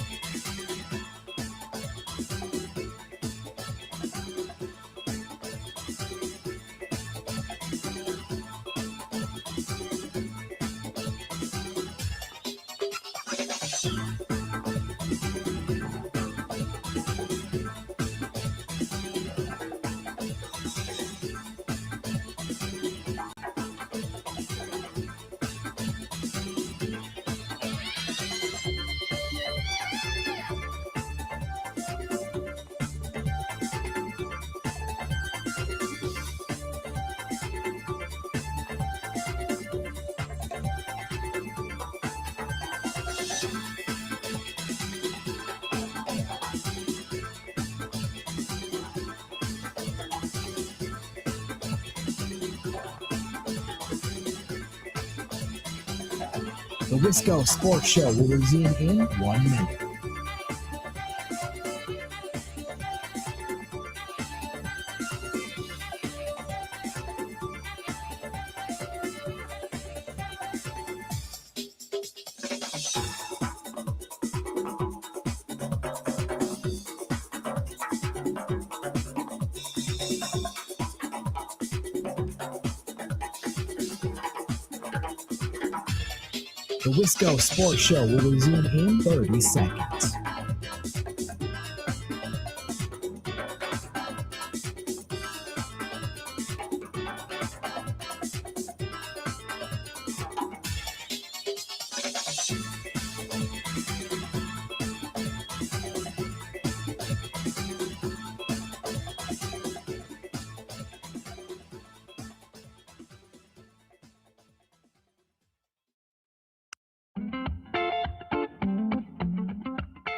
The Wisco Sports Show will resume in 1 minute. The Wisco Sports Show will resume in 30 seconds.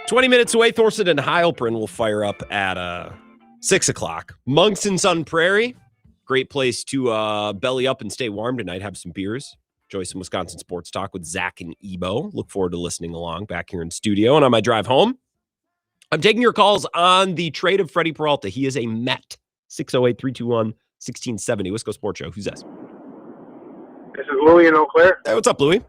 "20 minutes away, Thorson and Heilprin will fire up at 6 o'clock. Monks and Sun Prairie, great place to belly up and stay warm tonight, have some beers, enjoy some Wisconsin sports talk with Zach and Ebo. Look forward to listening along back here in studio. And on my drive home, I'm taking your calls on the trade of Freddy Peralta. He is a Met. 608-321-1670. Wisco Sports Show. Who's this? This is Louie in Eau Claire. Hey, what's up, Louie?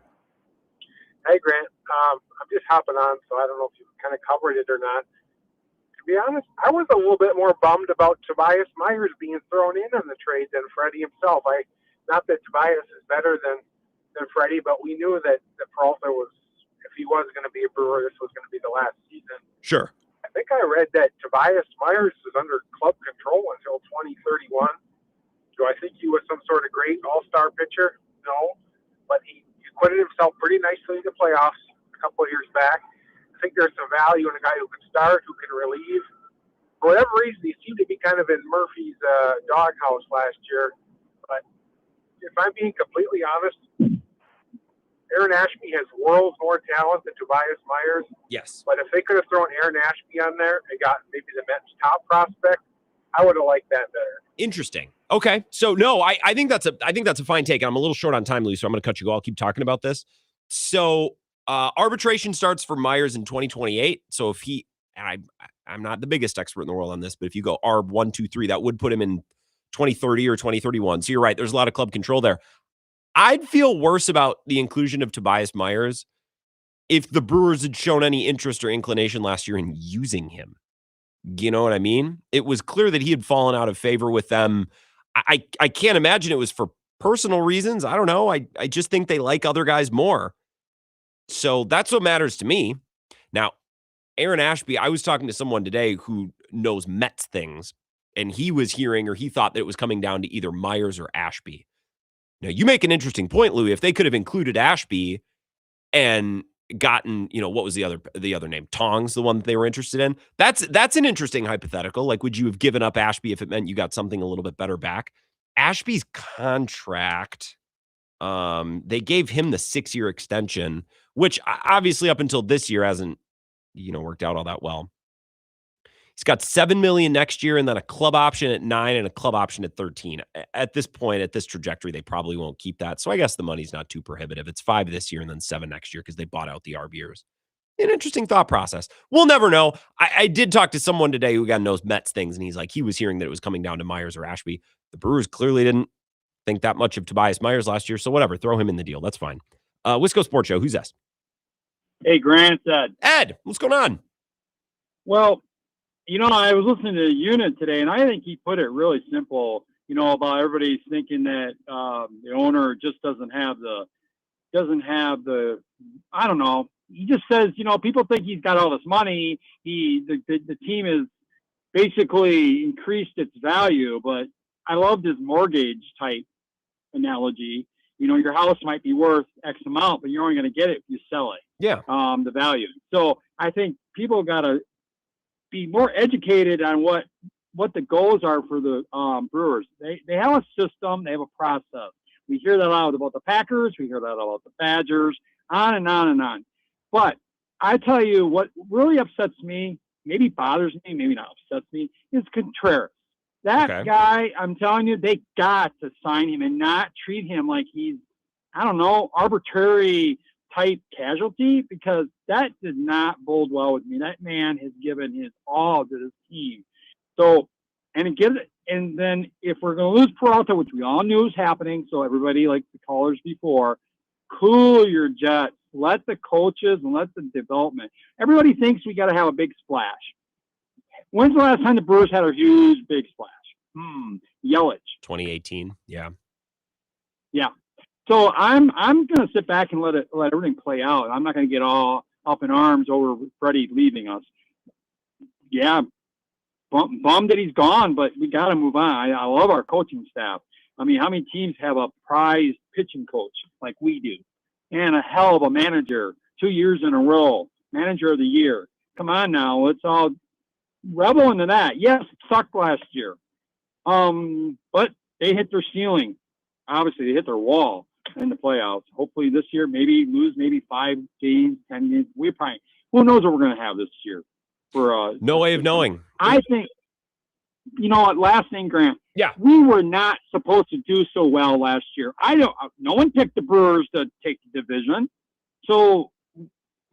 Hey, Grant. I'm just hopping on, so I don't know if you kind of covered it or not. To be honest, I was a little bit more bummed about Tobias Myers being thrown in on the trade than Freddie himself. Not that Tobias is better than Freddie, but we knew that Peralta was, if he was going to be a Brewer, this was going to be the last season. Sure. I think I read that Tobias Myers is under club control until 2031. Do I think he was some sort of great all-star pitcher? No. But he acquitted himself pretty nicely in the playoffs a couple of years back. I think there's some value in a guy who can start, who can relieve. For whatever reason, he seemed to be kind of in Murphy's doghouse last year. But if I'm being completely honest, Aaron Ashby has worlds more talent than Tobias Myers. Yes. But if they could have thrown Aaron Ashby on there and got maybe the Mets' top prospect, I would have liked that better. Interesting. Okay. So no, I think that's a fine take. I'm a little short on time, Louie, so I'm going to cut you go. I'll keep talking about this. So arbitration starts for Myers in 2028. So if he, and I'm not the biggest expert in the world on this, but if you go ARB 1, 2, 3, that would put him in 2030 or 2031. So you're right. There's a lot of club control there. I'd feel worse about the inclusion of Tobias Myers if the Brewers had shown any interest or inclination last year in using him. You know what I mean? It was clear that he had fallen out of favor with them. I can't imagine it was for personal reasons. I don't know. I just think they like other guys more. So that's what matters to me. Now, Aaron Ashby, I was talking to someone today who knows Mets things, and he was hearing, or he thought that it was coming down to either Myers or Ashby. Now, you make an interesting point, Louis. If they could have included Ashby and gotten, what was the other name? Tongs, the one that they were interested in. That's an interesting hypothetical. Like, would you have given up Ashby if it meant you got something a little bit better back? Ashby's contract, they gave him the 6-year extension, which obviously up until this year hasn't, worked out all that well. He's got $7 million next year and then a club option at 9 and a club option at 13. At this point, at this trajectory, they probably won't keep that. So I guess the money's not too prohibitive. It's 5 this year and then 7 next year because they bought out the RBers. An interesting thought process. We'll never know. I did talk to someone today who knows Mets things, and he's like, he was hearing that it was coming down to Myers or Ashby. The Brewers clearly didn't think that much of Tobias Myers last year, so whatever. Throw him in the deal. That's fine. Wisco Sports Show. Who's this? Hey, Grant, it's Ed. Ed, what's going on? Well, I was listening to the unit today, and I think he put it really simple, about everybody's thinking that the owner just doesn't have the, I don't know. He just says, people think he's got all this money. The team has basically increased its value, but I loved his mortgage type analogy. Your house might be worth X amount, but you're only going to get it if you sell it. Yeah. The value. So I think people got to be more educated on what the goals are for the Brewers. They have a system. They have a process. We hear that a lot about the Packers. We hear that about the Badgers, on and on and on. But I tell you what really upsets me, maybe bothers me, maybe not upsets me, is Contreras. That guy, I'm telling you, they got to sign him and not treat him like he's, I don't know, arbitrary type casualty, because that did not bode well with me. That man has given his all to this team. So, and then if we're going to lose Peralta, which we all knew was happening, so everybody, like the callers before, cool your jets. Let the coaches and let the development. Everybody thinks we got to have a big splash. When's the last time the Brewers had a huge big splash? Yelich. 2018. Yeah. Yeah. So I'm going to sit back and let everything play out. I'm not going to get all up in arms over Freddie leaving us. Yeah. Bummed that he's gone, but we got to move on. I love our coaching staff. I mean, how many teams have a prized pitching coach like we do? And a hell of a manager, 2 years in a row, manager of the year. Come on now, let's all revel into that. Yes, it sucked last year. But they hit their ceiling. Obviously, they hit their wall in the playoffs. Hopefully this year, maybe lose 5 games, 10 games. Who knows what we're going to have this year? No way of knowing. I think, what, last thing, Grant. Yeah. We were not supposed to do so well last year. No one picked the Brewers to take the division. So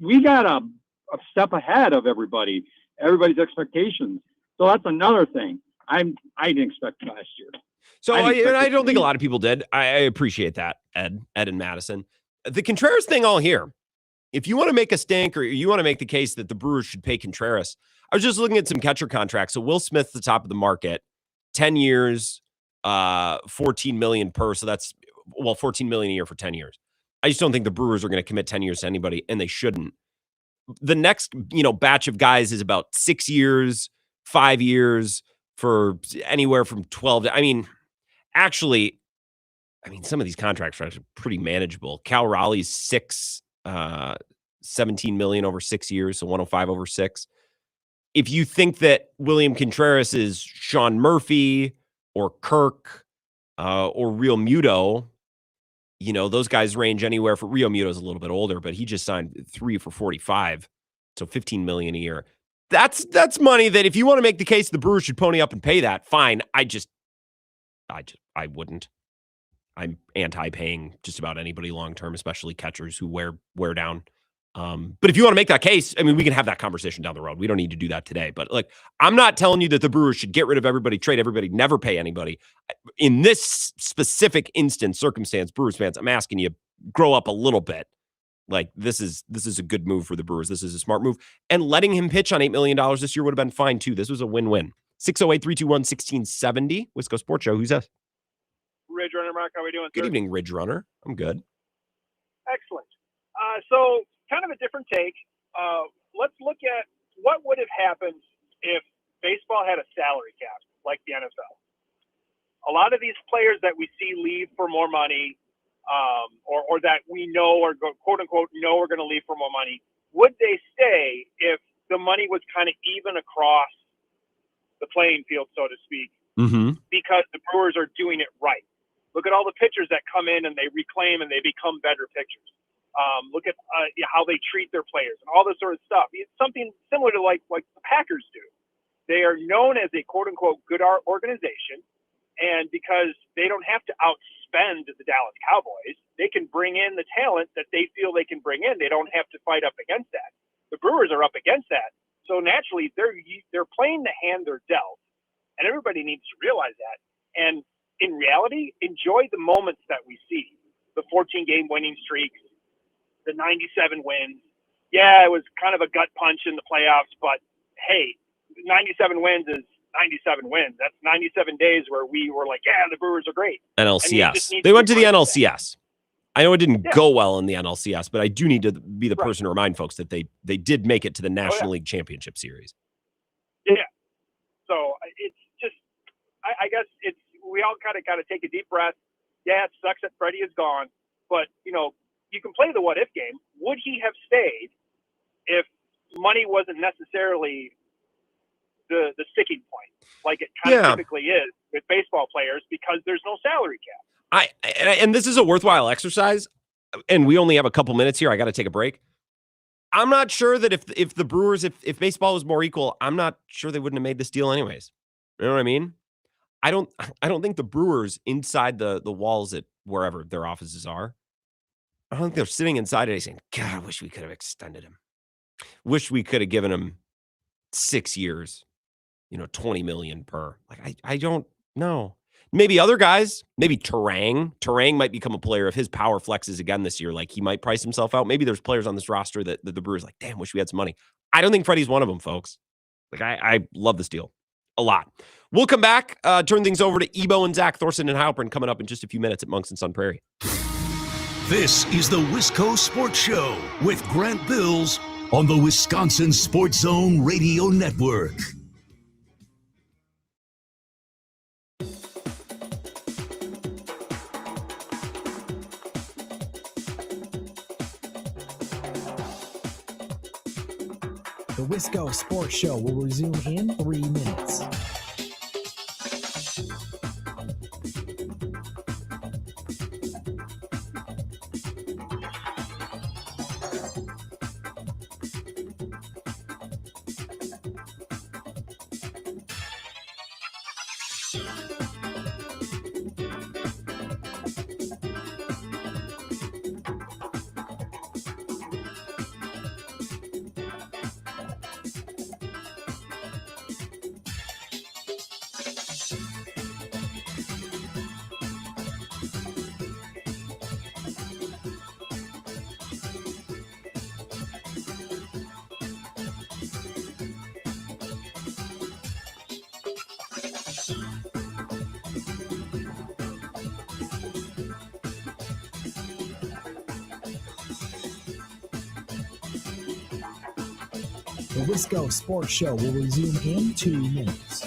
we got a step ahead of everybody's expectations. So that's another thing. I didn't expect last year. So I don't think a lot of people did. I appreciate that, Ed and Madison. The Contreras thing all here. If you want to make a stink, or you want to make the case that the Brewers should pay Contreras, I was just looking at some catcher contracts. So Will Smith's the top of the market, 10 years, $14 million per. So that's, $14 million a year for 10 years. I just don't think the Brewers are going to commit 10 years to anybody, and they shouldn't. The next, batch of guys is about 6 years, 5 years for anywhere from 12 to, some of these contracts are actually pretty manageable. Cal Raleigh's 17 million over 6 years, so 105 over 6. If you think that William Contreras is Sean Murphy or Kirk or Real Muto, those guys range anywhere for Rio Muto's a little bit older, but he just signed 3 for 45, so 15 million a year. That's money that if you want to make the case the Brewers should pony up and pay that, fine. I wouldn't. I'm anti-paying just about anybody long-term, especially catchers who wear down. But if you want to make that case, we can have that conversation down the road. We don't need to do that today. But I'm not telling you that the Brewers should get rid of everybody, trade everybody, never pay anybody. In this specific circumstance, Brewers fans, I'm asking you, grow up a little bit. This is a good move for the Brewers. This is a smart move. And letting him pitch on $8 million this year would have been fine too. This was a win-win. 608-321-1670. Wisco Sports Show. Who's that? Ridge Runner, Mark. How are we doing? Good sir? evening, Ridge Runner. I'm good. Excellent. So kind of a different take. Let's look at what would have happened if baseball had a salary cap like the NFL. A lot of these players that we see leave for more money, or that we know or quote unquote know are going to leave for more money, would they stay if the money was kind of even across the playing field, so to speak, because the Brewers are doing it right? Look at all the pitchers that come in and they reclaim and they become better pitchers. Look at how they treat their players and all this sort of stuff. It's something similar to like the Packers do. They are known as a quote-unquote good organization, and because they don't have to outspend the Dallas Cowboys, they can bring in the talent that they feel they can bring in. They don't have to fight up against that. The Brewers are up against that. So naturally, they're playing the hand they're dealt, and everybody needs to realize that. And in reality, enjoy the moments that we see. The 14-game winning streaks, the 97 wins. Yeah, it was kind of a gut punch in the playoffs, but hey, 97 wins is 97 wins. That's 97 days where we were like, yeah, the Brewers are great. NLCS. They went to the NLCS. I know it didn't go well in the NLCS, but I do need to be the person to remind folks that they did make it to the National League Championship Series. Yeah. So it's just, I guess we all kind of got to take a deep breath. Yeah, it sucks that Freddie is gone, but you can play the what if game. Would he have stayed if money wasn't necessarily the sticking point, like it kind of typically is with baseball players, because there's no salary cap? And this is a worthwhile exercise, and we only have a couple minutes here. I got to take a break. I'm not sure that if the Brewers, if baseball was more equal, I'm not sure they wouldn't have made this deal anyways. You know what I mean? I don't think the Brewers inside the walls at wherever their offices are, I don't think they're sitting inside it saying, God, I wish we could have extended him. Wish we could have given him 6 years, $20 million per. Like, I don't know. Maybe other guys, maybe Terang. Terang might become a player if his power flexes again this year. Like, he might price himself out. Maybe there's players on this roster that the Brewers like, damn, wish we had some money. I don't think Freddie's one of them, folks. Like, I love this deal a lot. We'll come back, turn things over to Ebo and Zach Thorson and Halpern coming up in just a few minutes at Monks and Sun Prairie. This is the Wisco Sports Show with Grant Bills on the Wisconsin Sports Zone Radio Network. The Wisco Sports Show will resume in 3 minutes. The Wisco Sports Show will resume in 2 minutes.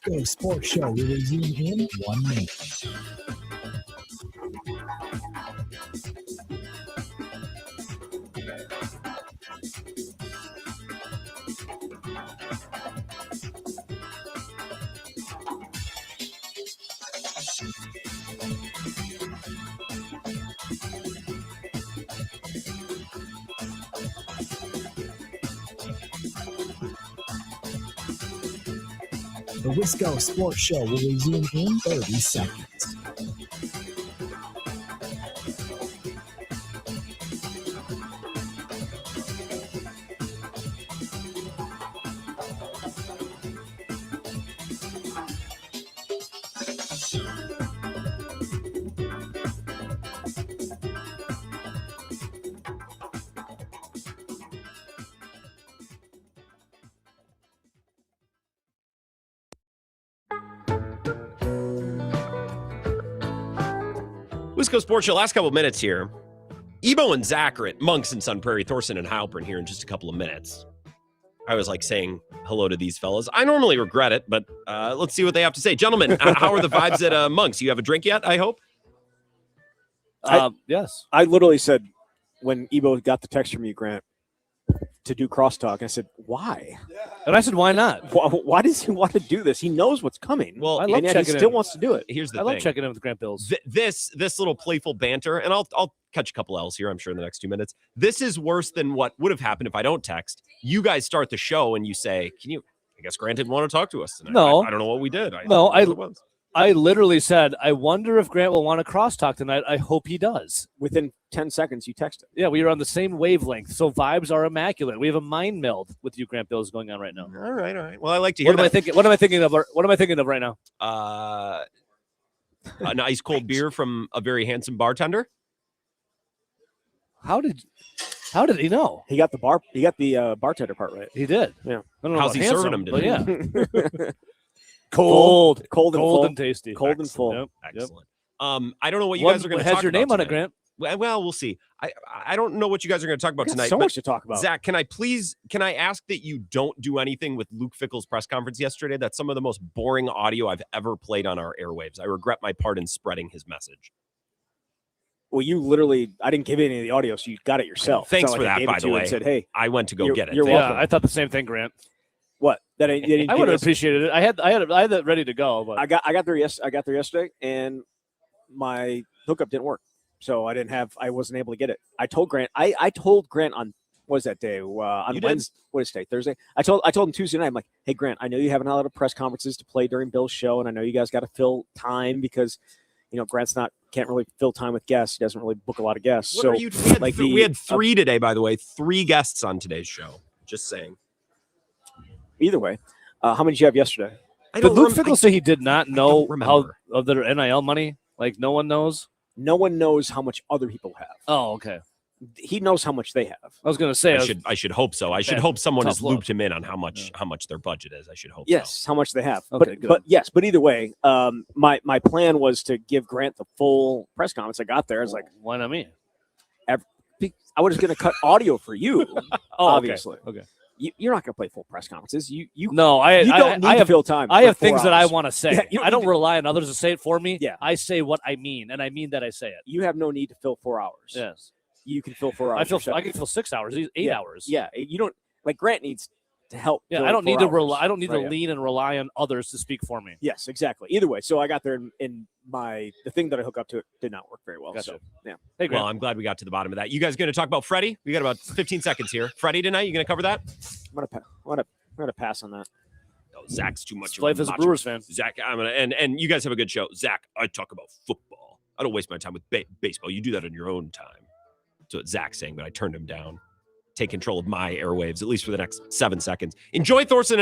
Wisco Sports Show will resume in 1 minute. The Wisco Sports Show will resume in 30 seconds. Wisco Sports Show, last couple of minutes here. Ebo and Zach are at Monks and Sun Prairie, Thorson and Halpern here in just a couple of minutes. I was like saying hello to these fellas. I normally regret it, but let's see what they have to say. Gentlemen, how are the vibes at Monks? You have a drink yet, I hope? Yes. I literally said when Ebo got the text from you, Grant, to do crosstalk, I said, why? And I said, why not? Why does he want to do this? He knows what's coming. Well, I love checking. He still wants to do it. Here's the I thing. love checking in with Grant Bills. This little playful banter, and I'll catch a couple L's here, I'm sure, in the next 2 minutes. This is worse than what would have happened if I don't text. You guys start the show and you say, I guess Grant didn't want to talk to us tonight. No. I don't know what we did. I literally said, I wonder if Grant will want to crosstalk tonight. I hope he does. Within 10 seconds, you texted. Yeah, we are on the same wavelength, so vibes are immaculate. We have a mind meld with you, Grant Bills, going on right now. All right. Well, I like to hear What am I thinking of? What am I thinking of right now? An ice cold beer from a very handsome bartender. How did he know? He got the bartender part right. He did. Yeah. I don't know How's about he serving handsome, him but today? yeah. Cold and full. and tasty. Cold and full. Yep. Excellent. I don't know what you guys are going to talk about. Has your name on it, tonight. Grant? Well, we'll see. I don't know what you guys are going to talk about We got tonight. so but much to talk about. Zach, can I ask that you don't do anything with Luke Fickell's press conference yesterday? That's some of the most boring audio I've ever played on our airwaves. I regret my part in spreading his message. Well, I didn't give any of the audio, so you got it yourself. Thanks It's for not like I that, gave by it to the you way. and said, hey, I went to go get it. You're Thank welcome. I thought the same thing, Grant. What? That I didn't. I would have appreciated it. I had that ready to go, but I got there. I got there yesterday, and my hookup didn't work, so I wasn't able to get it. I told Grant. I told Grant on what was that day? On Wednesday. What is today? Thursday. I told him Tuesday night. I'm like, hey Grant, I know you have a lot of press conferences to play during Bill's show, and I know you guys got to fill time because Grant's can't really fill time with guests. He doesn't really book a lot of guests. We had 3 today, by the way. 3 guests on today's show. Just saying. Either way, how many did you have yesterday? Did Luke Fickell say he did not know how of their NIL money? Like no one knows? No one knows how much other people have. Oh, okay. He knows how much they have. I was going to say I should hope so. I should hope someone has looped him in on how much their budget is. I should hope. Yes, how much they have. Okay, But either way, my plan was to give Grant the full press conference. I got there. I was like, why not me? I was going to cut audio for you. Obviously. Okay. You're not going to play full press conferences. You I don't need to fill time. I have for 4 things that I hours. want to say. Yeah, I don't rely on others to say it for me. Yeah. I say what I mean, and I mean that I say it. You have no need to fill 4 hours. Yes. You can fill 4 hours. I can fill 6 hours, 8 hours. Yeah. You don't like Grant needs to help. Yeah, fill I don't 4 need to hours. rely. I don't need to Right, yeah. lean and rely on others to speak for me. Yes, exactly. Either way, so I got there and the thing that I hook up to it did not work very well. Gotcha. So yeah. Hey, Grant. Well, I'm glad we got to the bottom of that. You guys going to talk about Freddie? We got about 15 seconds here. Freddie tonight. You going to cover that? I'm gonna pass on that. Oh, Zach's too much. It's life as a Brewers fan. Zach, I'm gonna and you guys have a good show. Zach, I talk about football. I don't waste my time with baseball. You do that on your own time. That's what Zach's saying, but I turned him down. Take control of my airwaves, at least for the next 7 seconds. Enjoy Thorson and